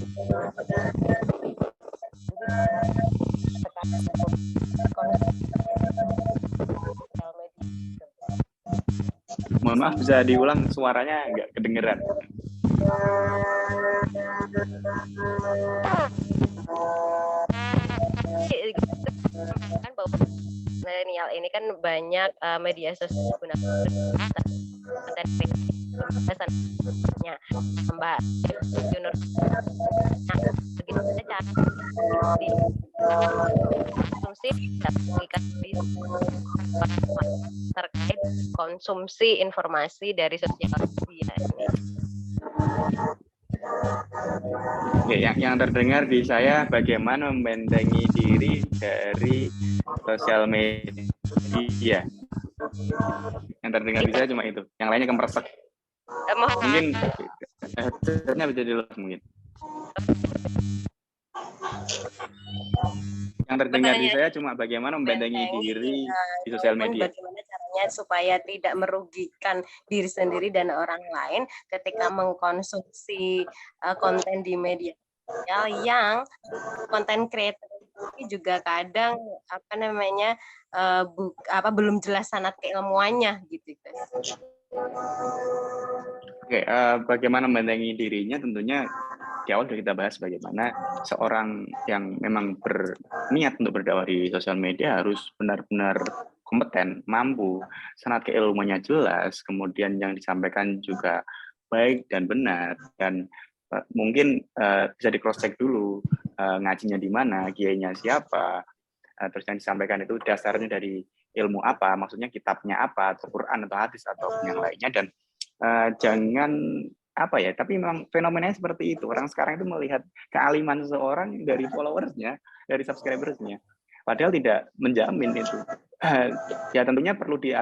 Mohon maaf, bisa diulang, suaranya nggak kedengeran. Kan bahwa milenial ini kan banyak media sosial gunakan kontennya Mbak Yunus. Nah, begitu cara konsumsi terkait konsumsi informasi dari sosial media ini. Oke, yang terdengar di saya bagaimana membentengi diri dari sosial media. Yang terdengar di saya cuma itu. Yang lainnya kempersek. Mungkin headsetnya bisa dilepas mungkin. Yang terdengar di saya cuma bagaimana membentengi diri di sosial media. Bagaimana caranya supaya tidak merugikan diri sendiri dan orang lain ketika mengkonsumsi konten di media sosial yang konten kreator juga kadang belum jelas sanad keilmuannya gitu. Oke, bagaimana membentengi dirinya tentunya di awal sudah kita bahas bagaimana seorang yang memang berniat untuk berdakwah di sosial media harus benar-benar kompeten, mampu, sanad keilmuannya jelas, kemudian yang disampaikan juga baik dan benar, dan mungkin bisa di cross check dulu ngajinya di mana, kiainya siapa, terus yang disampaikan itu dasarnya dari ilmu apa, maksudnya kitabnya apa, atau Quran atau hadis atau yang lainnya, dan jangan tapi memang fenomenanya seperti itu. Orang sekarang itu melihat kealiman seseorang dari followersnya, dari subscribersnya, padahal tidak menjamin itu. Ya tentunya perlu di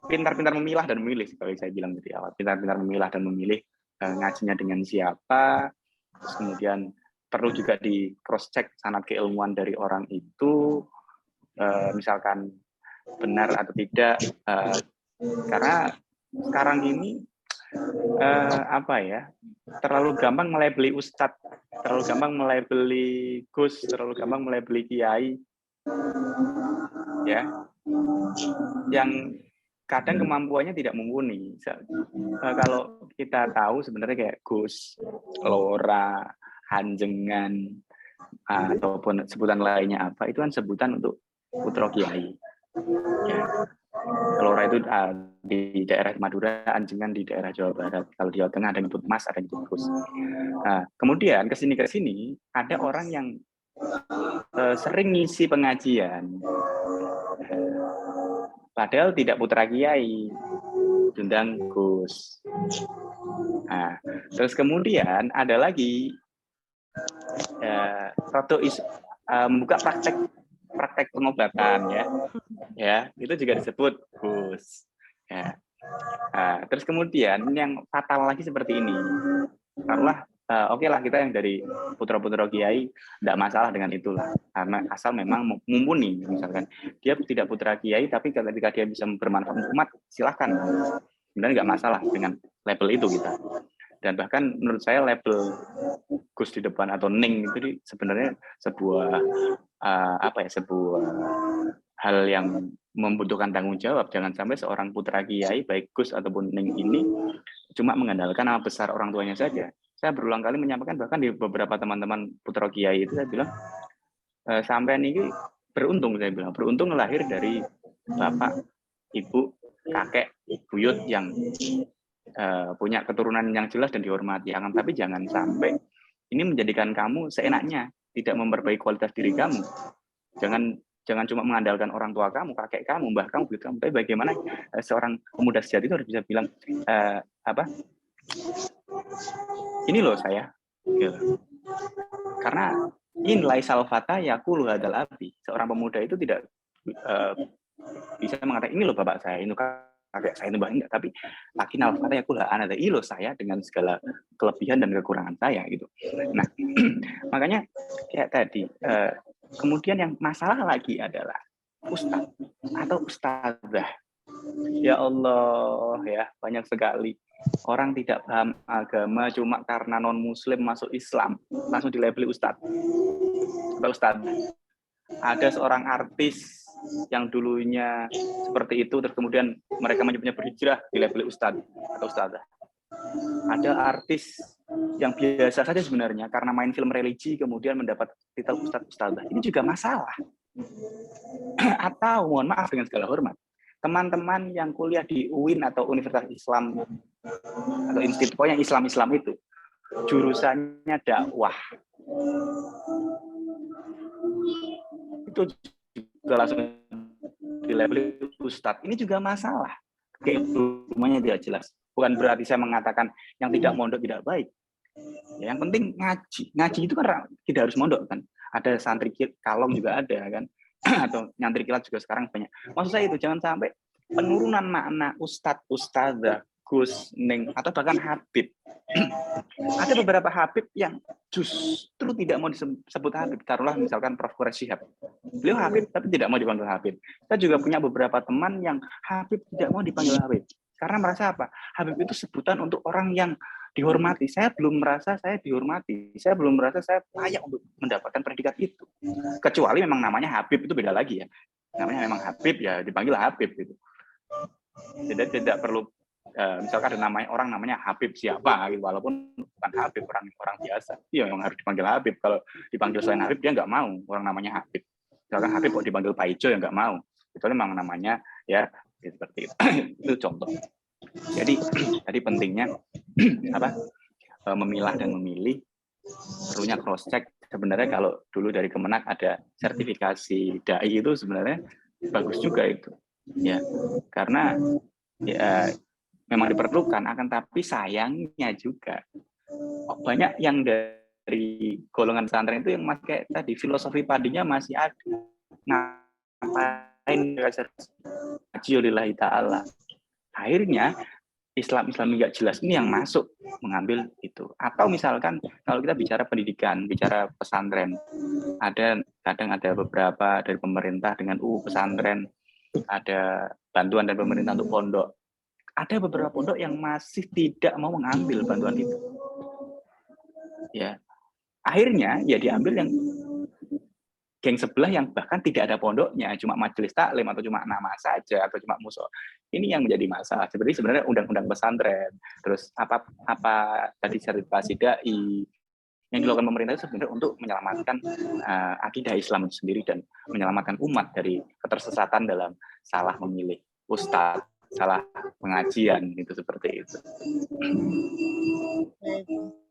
pintar-pintar memilah dan memilih, seperti saya bilang tadi awal, pintar-pintar memilah dan memilih ngajinya dengan siapa. Terus kemudian perlu juga di cross check sanad keilmuan dari orang itu, misalkan benar atau tidak, karena sekarang ini terlalu gampang melabeli ustadz, terlalu gampang melabeli gus, terlalu gampang melabeli kiai, ya, yang kadang kemampuannya tidak mumpuni. Kalau kita tahu sebenarnya kayak Gus, Lora, Hanjengan, ataupun sebutan lainnya apa, itu kan sebutan untuk putra kiai. Ya. Lora itu di daerah Madura, Hanjengan di daerah Jawa Barat. Kalau di Jawa Tengah ada yang nyebut Mas, ada yang nyebut Gus. Nah, kemudian kesini ada orang yang sering ngisi pengajian, padahal tidak putra kiai, diundang Gus. Nah, terus kemudian ada lagi membuka praktek pengobatan, ya itu juga disebut Gus. Ya. Nah, terus kemudian yang fatal lagi seperti ini, taruhlah oke lah kita yang dari putra-putra kiai tidak masalah dengan itulah, karena asal memang mumpuni. Misalkan dia tidak putra kiai tapi ketika dia bisa bermanfaat umat, silahkan, sebenarnya nggak masalah dengan label itu kita. Dan bahkan menurut saya label Gus di depan atau Ning itu sebenarnya sebuah sebuah hal yang membutuhkan tanggung jawab. Jangan sampai seorang putra kiai, baik Gus ataupun Ning ini, cuma mengandalkan nama besar orang tuanya saja. Saya berulang kali menyampaikan, bahkan di beberapa teman-teman putra kiai itu saya bilang, sampai ini beruntung, saya bilang, beruntung lahir dari bapak, ibu, kakek, buyut yang punya keturunan yang jelas dan dihormati. Tapi jangan sampai ini menjadikan kamu seenaknya, tidak memperbaiki kualitas diri kamu. Jangan cuma mengandalkan orang tua kamu, kakek kamu, mbah kamu, buyut kamu. Tapi bagaimana seorang pemuda sejati itu harus bisa bilang, ini loh saya. Gitu. Karena in laisal fata yaqulu hadzal abi. Seorang pemuda itu tidak bisa mengatakan ini loh bapak saya, ini kakek saya, itu mbah, enggak, tapi lakinal fata yaqulu ana ini loh saya dengan segala kelebihan dan kekurangan saya gitu. Nah, makanya kayak tadi kemudian yang masalah lagi adalah ustadz atau ustadzah. Ya Allah, ya banyak sekali orang tidak paham agama cuma karena non muslim masuk Islam langsung dilabeli ustadz atau ustadzah. Ada seorang artis yang dulunya seperti itu, terus kemudian mereka menyebutnya berhijrah, dilabeli ustadz atau ustadzah. Ada artis yang biasa saja sebenarnya karena main film religi kemudian mendapat titel ustadz ustadzah. Ini juga masalah. Atau mohon maaf dengan segala hormat, teman-teman yang kuliah di UIN atau Universitas Islam atau institut yang Islam itu jurusannya dakwah, itu juga langsung dilabeli ustadz. Ini juga masalah. Keilmuannya tidak jelas. Bukan berarti saya mengatakan yang tidak mondok tidak baik. Ya, yang penting ngaji. Ngaji itu kan tidak harus mondok kan. Ada santri kalong juga ada kan. Atau nyantri kilat juga sekarang banyak. Maksud saya itu jangan sampai penurunan makna ustadz, ustadzah, Gus, Ning, atau bahkan Habib. Ada beberapa Habib yang justru tidak mau disebut Habib. Taruhlah misalkan Prof. Quraish Shihab. Beliau Habib tapi tidak mau dipanggil Habib. Kita juga punya beberapa teman yang Habib tidak mau dipanggil Habib. Karena merasa apa? Habib itu sebutan untuk orang yang dihormati. Saya belum merasa saya dihormati. Saya belum merasa saya layak untuk mendapatkan predikat itu. Kecuali memang namanya Habib, itu beda lagi ya. Namanya memang Habib ya dipanggil Habib gitu. Tidak perlu misalkan ada orang namanya Habib siapa gitu, walaupun bukan Habib, orang biasa. Iya memang harus dipanggil Habib. Kalau dipanggil selain Habib dia nggak mau orang namanya Habib. Misalkan Habib kok dipanggil Pak Ijo ya nggak mau. Itu memang namanya ya seperti itu. Itu contoh. Jadi tadi pentingnya memilah dan memilih, perlunya cross check. Sebenarnya kalau dulu dari Kemenak ada sertifikasi dai itu sebenarnya bagus juga itu, ya karena ya memang diperlukan. Akan tapi sayangnya juga banyak yang dari golongan pesantren itu yang masih kayak tadi filosofi padinya masih ada. Ngapain ngaji lillahi ta'ala. Akhirnya Islam nggak jelas ini yang masuk mengambil itu. Atau misalkan kalau kita bicara pendidikan, bicara pesantren, kadang ada beberapa dari pemerintah dengan pesantren, ada bantuan dari pemerintah untuk pondok. Ada beberapa pondok yang masih tidak mau mengambil bantuan itu. Ya, akhirnya ya diambil yang geng sebelah yang bahkan tidak ada pondoknya, cuma majelis taklim atau cuma nama saja atau cuma musola. Ini yang menjadi masalah. Sebenarnya undang-undang pesantren, terus apa tadi sertifikasi dai yang dilakukan pemerintah itu sebenarnya untuk menyelamatkan akidah Islam itu sendiri dan menyelamatkan umat dari ketersesatan dalam salah memilih ustadz, salah pengajian itu seperti itu.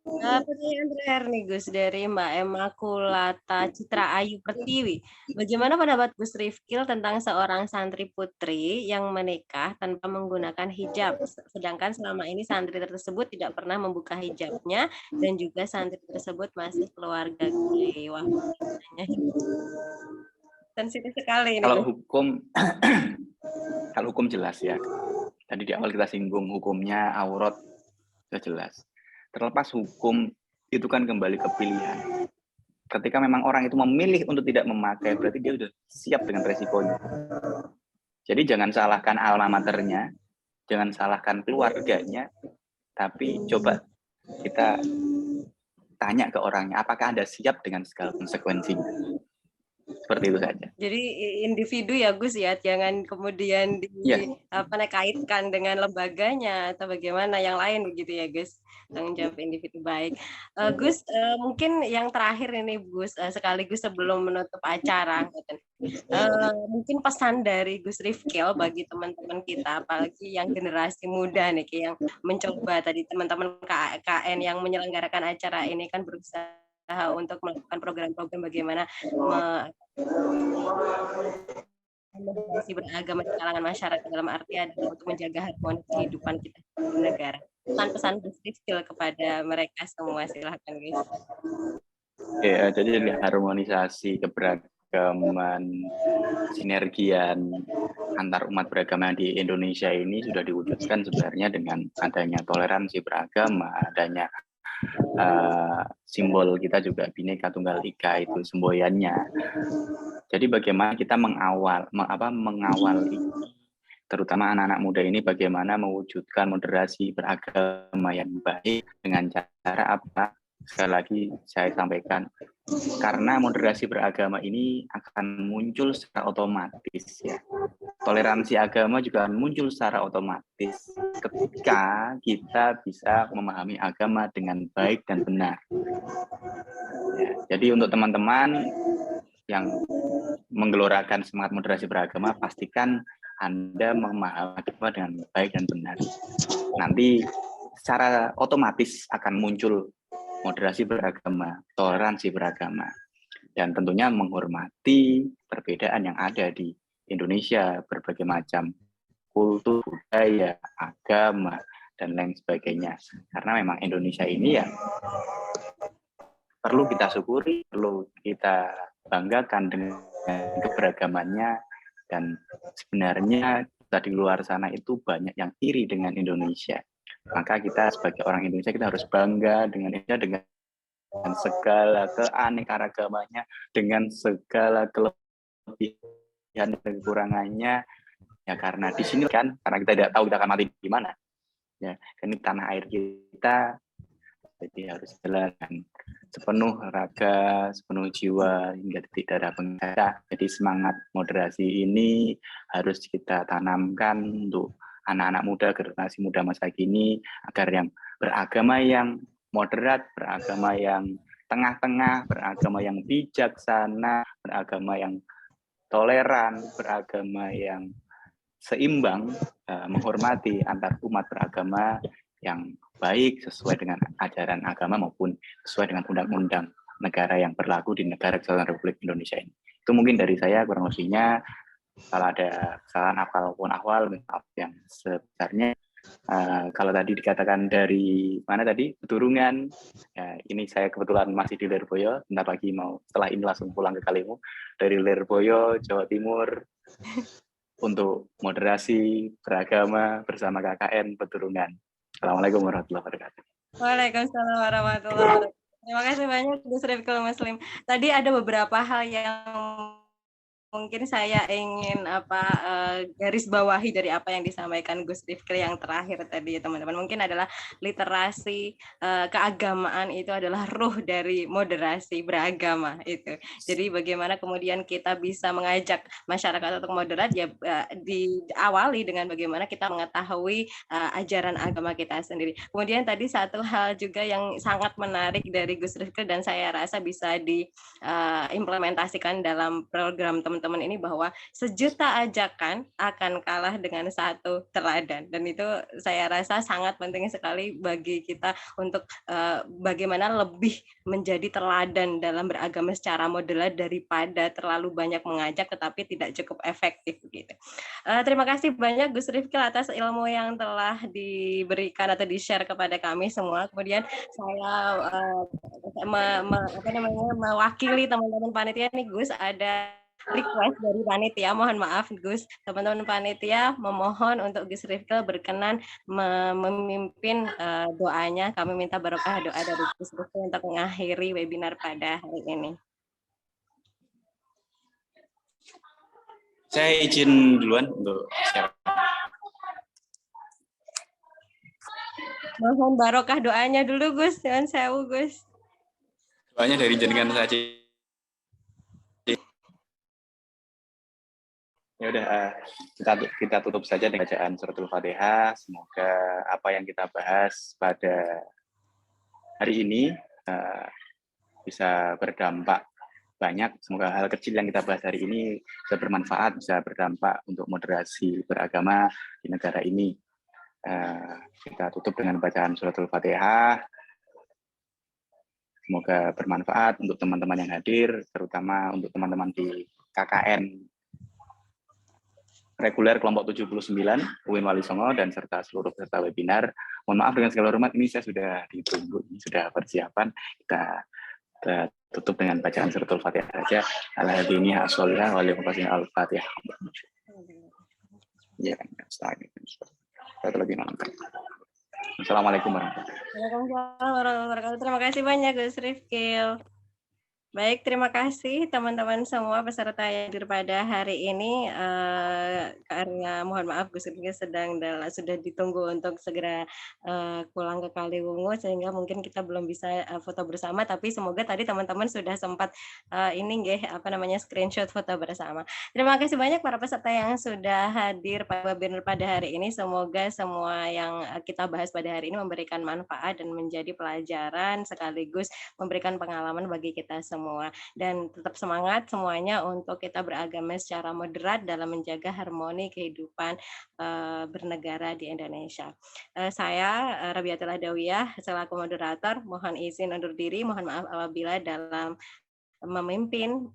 Pertanyaan terakhir nih Gus dari Mbak Emakulata Citra Ayu Pertiwi. Bagaimana pendapat Gus Rifkil tentang seorang santri putri yang menikah tanpa menggunakan hijab, sedangkan selama ini santri tersebut tidak pernah membuka hijabnya dan juga santri tersebut masih keluarga gue. Wah, sensitif sekali ini. Kalau hukum jelas ya. Tadi di awal kita singgung hukumnya aurat sudah jelas. Terlepas hukum itu kan kembali ke pilihan. Ketika memang orang itu memilih untuk tidak memakai, berarti dia sudah siap dengan resikonya. Jadi jangan salahkan alma maternya, jangan salahkan keluarganya, tapi coba kita tanya ke orangnya, apakah Anda siap dengan segala konsekuensinya? Seperti itu saja. Jadi individu ya Gus ya, jangan kemudian kaitkan dengan lembaganya atau bagaimana yang lain begitu ya Gus. Tanggung jawab individu, baik. Gus, mungkin yang terakhir ini Gus, sekaligus sebelum menutup acara, mungkin pesan dari Gus Rifkil bagi teman-teman kita, apalagi yang generasi muda nih, yang mencoba tadi teman-teman KKN yang menyelenggarakan acara ini kan berusaha untuk melakukan program-program bagaimana moderasi beragama di kalangan masyarakat, dalam arti adalah untuk menjaga harmoni kehidupan kita di negara. Pesan-pesan skill kepada mereka semua, silahkan guys. Ya, jadi harmonisasi keberagaman, sinergian antar umat beragama di Indonesia ini sudah diwujudkan sebenarnya dengan adanya toleransi beragama, adanya simbol kita juga Bhinneka Tunggal Ika, itu semboyannya. Jadi bagaimana kita mengawal ini, terutama anak-anak muda ini, bagaimana mewujudkan moderasi beragama yang baik dengan cara apa? Sekali lagi saya sampaikan, karena moderasi beragama ini akan muncul secara otomatis ya. Toleransi agama juga akan muncul secara otomatis ketika kita bisa memahami agama dengan baik dan benar. Ya, jadi untuk teman-teman yang menggelorakan semangat moderasi beragama, pastikan Anda memahami agama dengan baik dan benar. Nanti secara otomatis akan muncul moderasi beragama, toleransi beragama, dan tentunya menghormati perbedaan yang ada di Indonesia, berbagai macam kultur, budaya, agama, dan lain sebagainya. Karena memang Indonesia ini ya perlu kita syukuri, perlu kita banggakan dengan keberagamannya, dan sebenarnya di luar sana itu banyak yang iri dengan Indonesia. Maka kita sebagai orang Indonesia, kita harus bangga dengan Indonesia, dengan segala keanekaragamannya, dengan segala kelebihan dan kekurangannya. Ya karena di sini kan, karena kita tidak tahu kita akan mati di mana. Ya, ini tanah air kita, jadi harus jalankan sepenuh raga, sepenuh jiwa, hingga titik darah penghasil. Jadi semangat moderasi ini harus kita tanamkan untuk anak-anak muda, generasi muda masa kini, agar yang beragama yang moderat, beragama yang tengah-tengah, beragama yang bijaksana, beragama yang toleran, beragama yang seimbang, menghormati antar umat beragama yang baik sesuai dengan ajaran agama maupun sesuai dengan undang-undang negara yang berlaku di negara Kesatuan Republik Indonesia ini. Itu mungkin dari saya kurang lebihnya. Kalau ada kesalahan apapun ahwal, maaf yang sebesarnya. Kalau tadi dikatakan dari mana tadi, Peturungan, ya, ini saya kebetulan masih di Lirboyo, bentar lagi mau setelah ini langsung pulang ke Kalimu, dari Lirboyo, Jawa Timur, untuk moderasi beragama bersama KKN Peturungan. Assalamualaikum warahmatullahi wabarakatuh. Waalaikumsalam warahmatullahi wabarakatuh. Terima kasih banyak Gus Rifkil Muslim. Tadi ada beberapa hal yang mungkin saya ingin garis bawahi dari apa yang disampaikan Gus Rifkil yang terakhir tadi, teman-teman. Mungkin adalah literasi keagamaan itu adalah ruh dari moderasi beragama itu. Jadi bagaimana kemudian kita bisa mengajak masyarakat untuk moderat, ya diawali dengan bagaimana kita mengetahui ajaran agama kita sendiri. Kemudian tadi satu hal juga yang sangat menarik dari Gus Rifkil dan saya rasa bisa diimplementasikan dalam program teman-teman ini, bahwa sejuta ajakan akan kalah dengan satu teladan, dan itu saya rasa sangat penting sekali bagi kita untuk bagaimana lebih menjadi teladan dalam beragama secara moderat daripada terlalu banyak mengajak tetapi tidak cukup efektif gitu. Terima kasih banyak Gus Rifkil atas ilmu yang telah diberikan atau di-share kepada kami semua. Kemudian saya mewakili teman-teman panitia nih Gus, ada request dari panitia, mohon maaf Gus, teman-teman panitia memohon untuk Gus Rifkil berkenan memimpin doanya. Kami minta barokah doa dari Gus Rifkil untuk mengakhiri webinar pada hari ini. Saya izin duluan untuk share. Mohon barokah doanya dulu Gus, jangan sewu Gus. Doanya dari jenengan saja. Ya udah, kita tutup saja dengan bacaan suratul Fatihah. Semoga apa yang kita bahas pada hari ini bisa berdampak banyak. Semoga hal kecil yang kita bahas hari ini bisa bermanfaat, bisa berdampak untuk moderasi beragama di negara ini. Kita tutup dengan bacaan suratul Fatihah. Semoga bermanfaat untuk teman-teman yang hadir, terutama untuk teman-teman di KKN reguler kelompok 79 UIN Wali Songo dan serta seluruh peserta webinar. Mohon maaf dengan segala hormat, ini saya sudah ditunggu, sudah persiapan. Kita tutup dengan bacaan suratul Fatihah saja. Al-Hadiniya as-solihah al-Fatihah. Ya, Assalamualaikum warahmatullahi wabarakatuh. Terima kasih banyak Gus Rifkil. Baik, terima kasih teman-teman semua peserta yang hadir pada hari ini. Karena mohon maaf Gus Rifkil sudah ditunggu untuk segera pulang ke Kaliwungu sehingga mungkin kita belum bisa foto bersama, tapi semoga tadi teman-teman sudah sempat screenshot foto bersama. Terima kasih banyak para peserta yang sudah hadir pada webinar pada hari ini. Semoga semua yang kita bahas pada hari ini memberikan manfaat dan menjadi pelajaran sekaligus memberikan pengalaman bagi kita semua. Dan tetap semangat semuanya untuk kita beragama secara moderat dalam menjaga harmoni kehidupan bernegara di Indonesia. Saya Rabiatul Adawiyah selaku moderator mohon izin undur diri, mohon maaf apabila dalam memimpin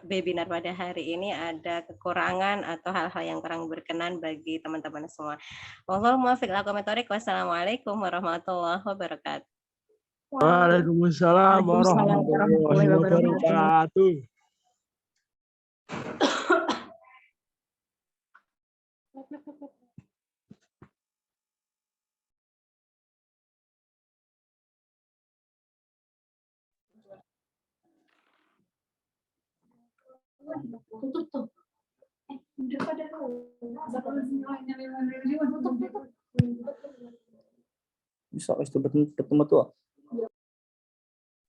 webinar pada hari ini ada kekurangan atau hal-hal yang kurang berkenan bagi teman-teman semua. Wassalamualaikum warahmatullahi wabarakatuh. Waalaikumsalam warahmatullahi wabarakatuh. Bisa ketemu tuh.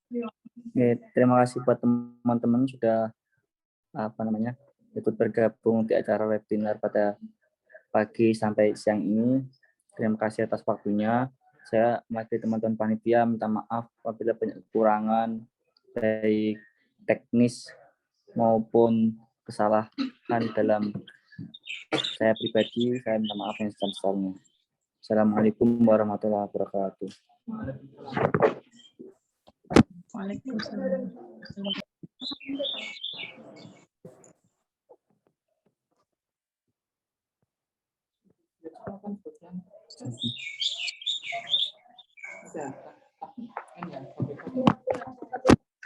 Oke, terima kasih buat teman-teman sudah ikut bergabung di acara webinar pada pagi sampai siang ini. Terima kasih atas waktunya. Saya mewakili teman-teman panitia minta maaf apabila banyak kekurangan baik teknis maupun kesalahan dalam saya pribadi. Saya minta maaf yang sebesar-besarnya. Assalamualaikum warahmatullahi wabarakatuh. Waalaikumsalam.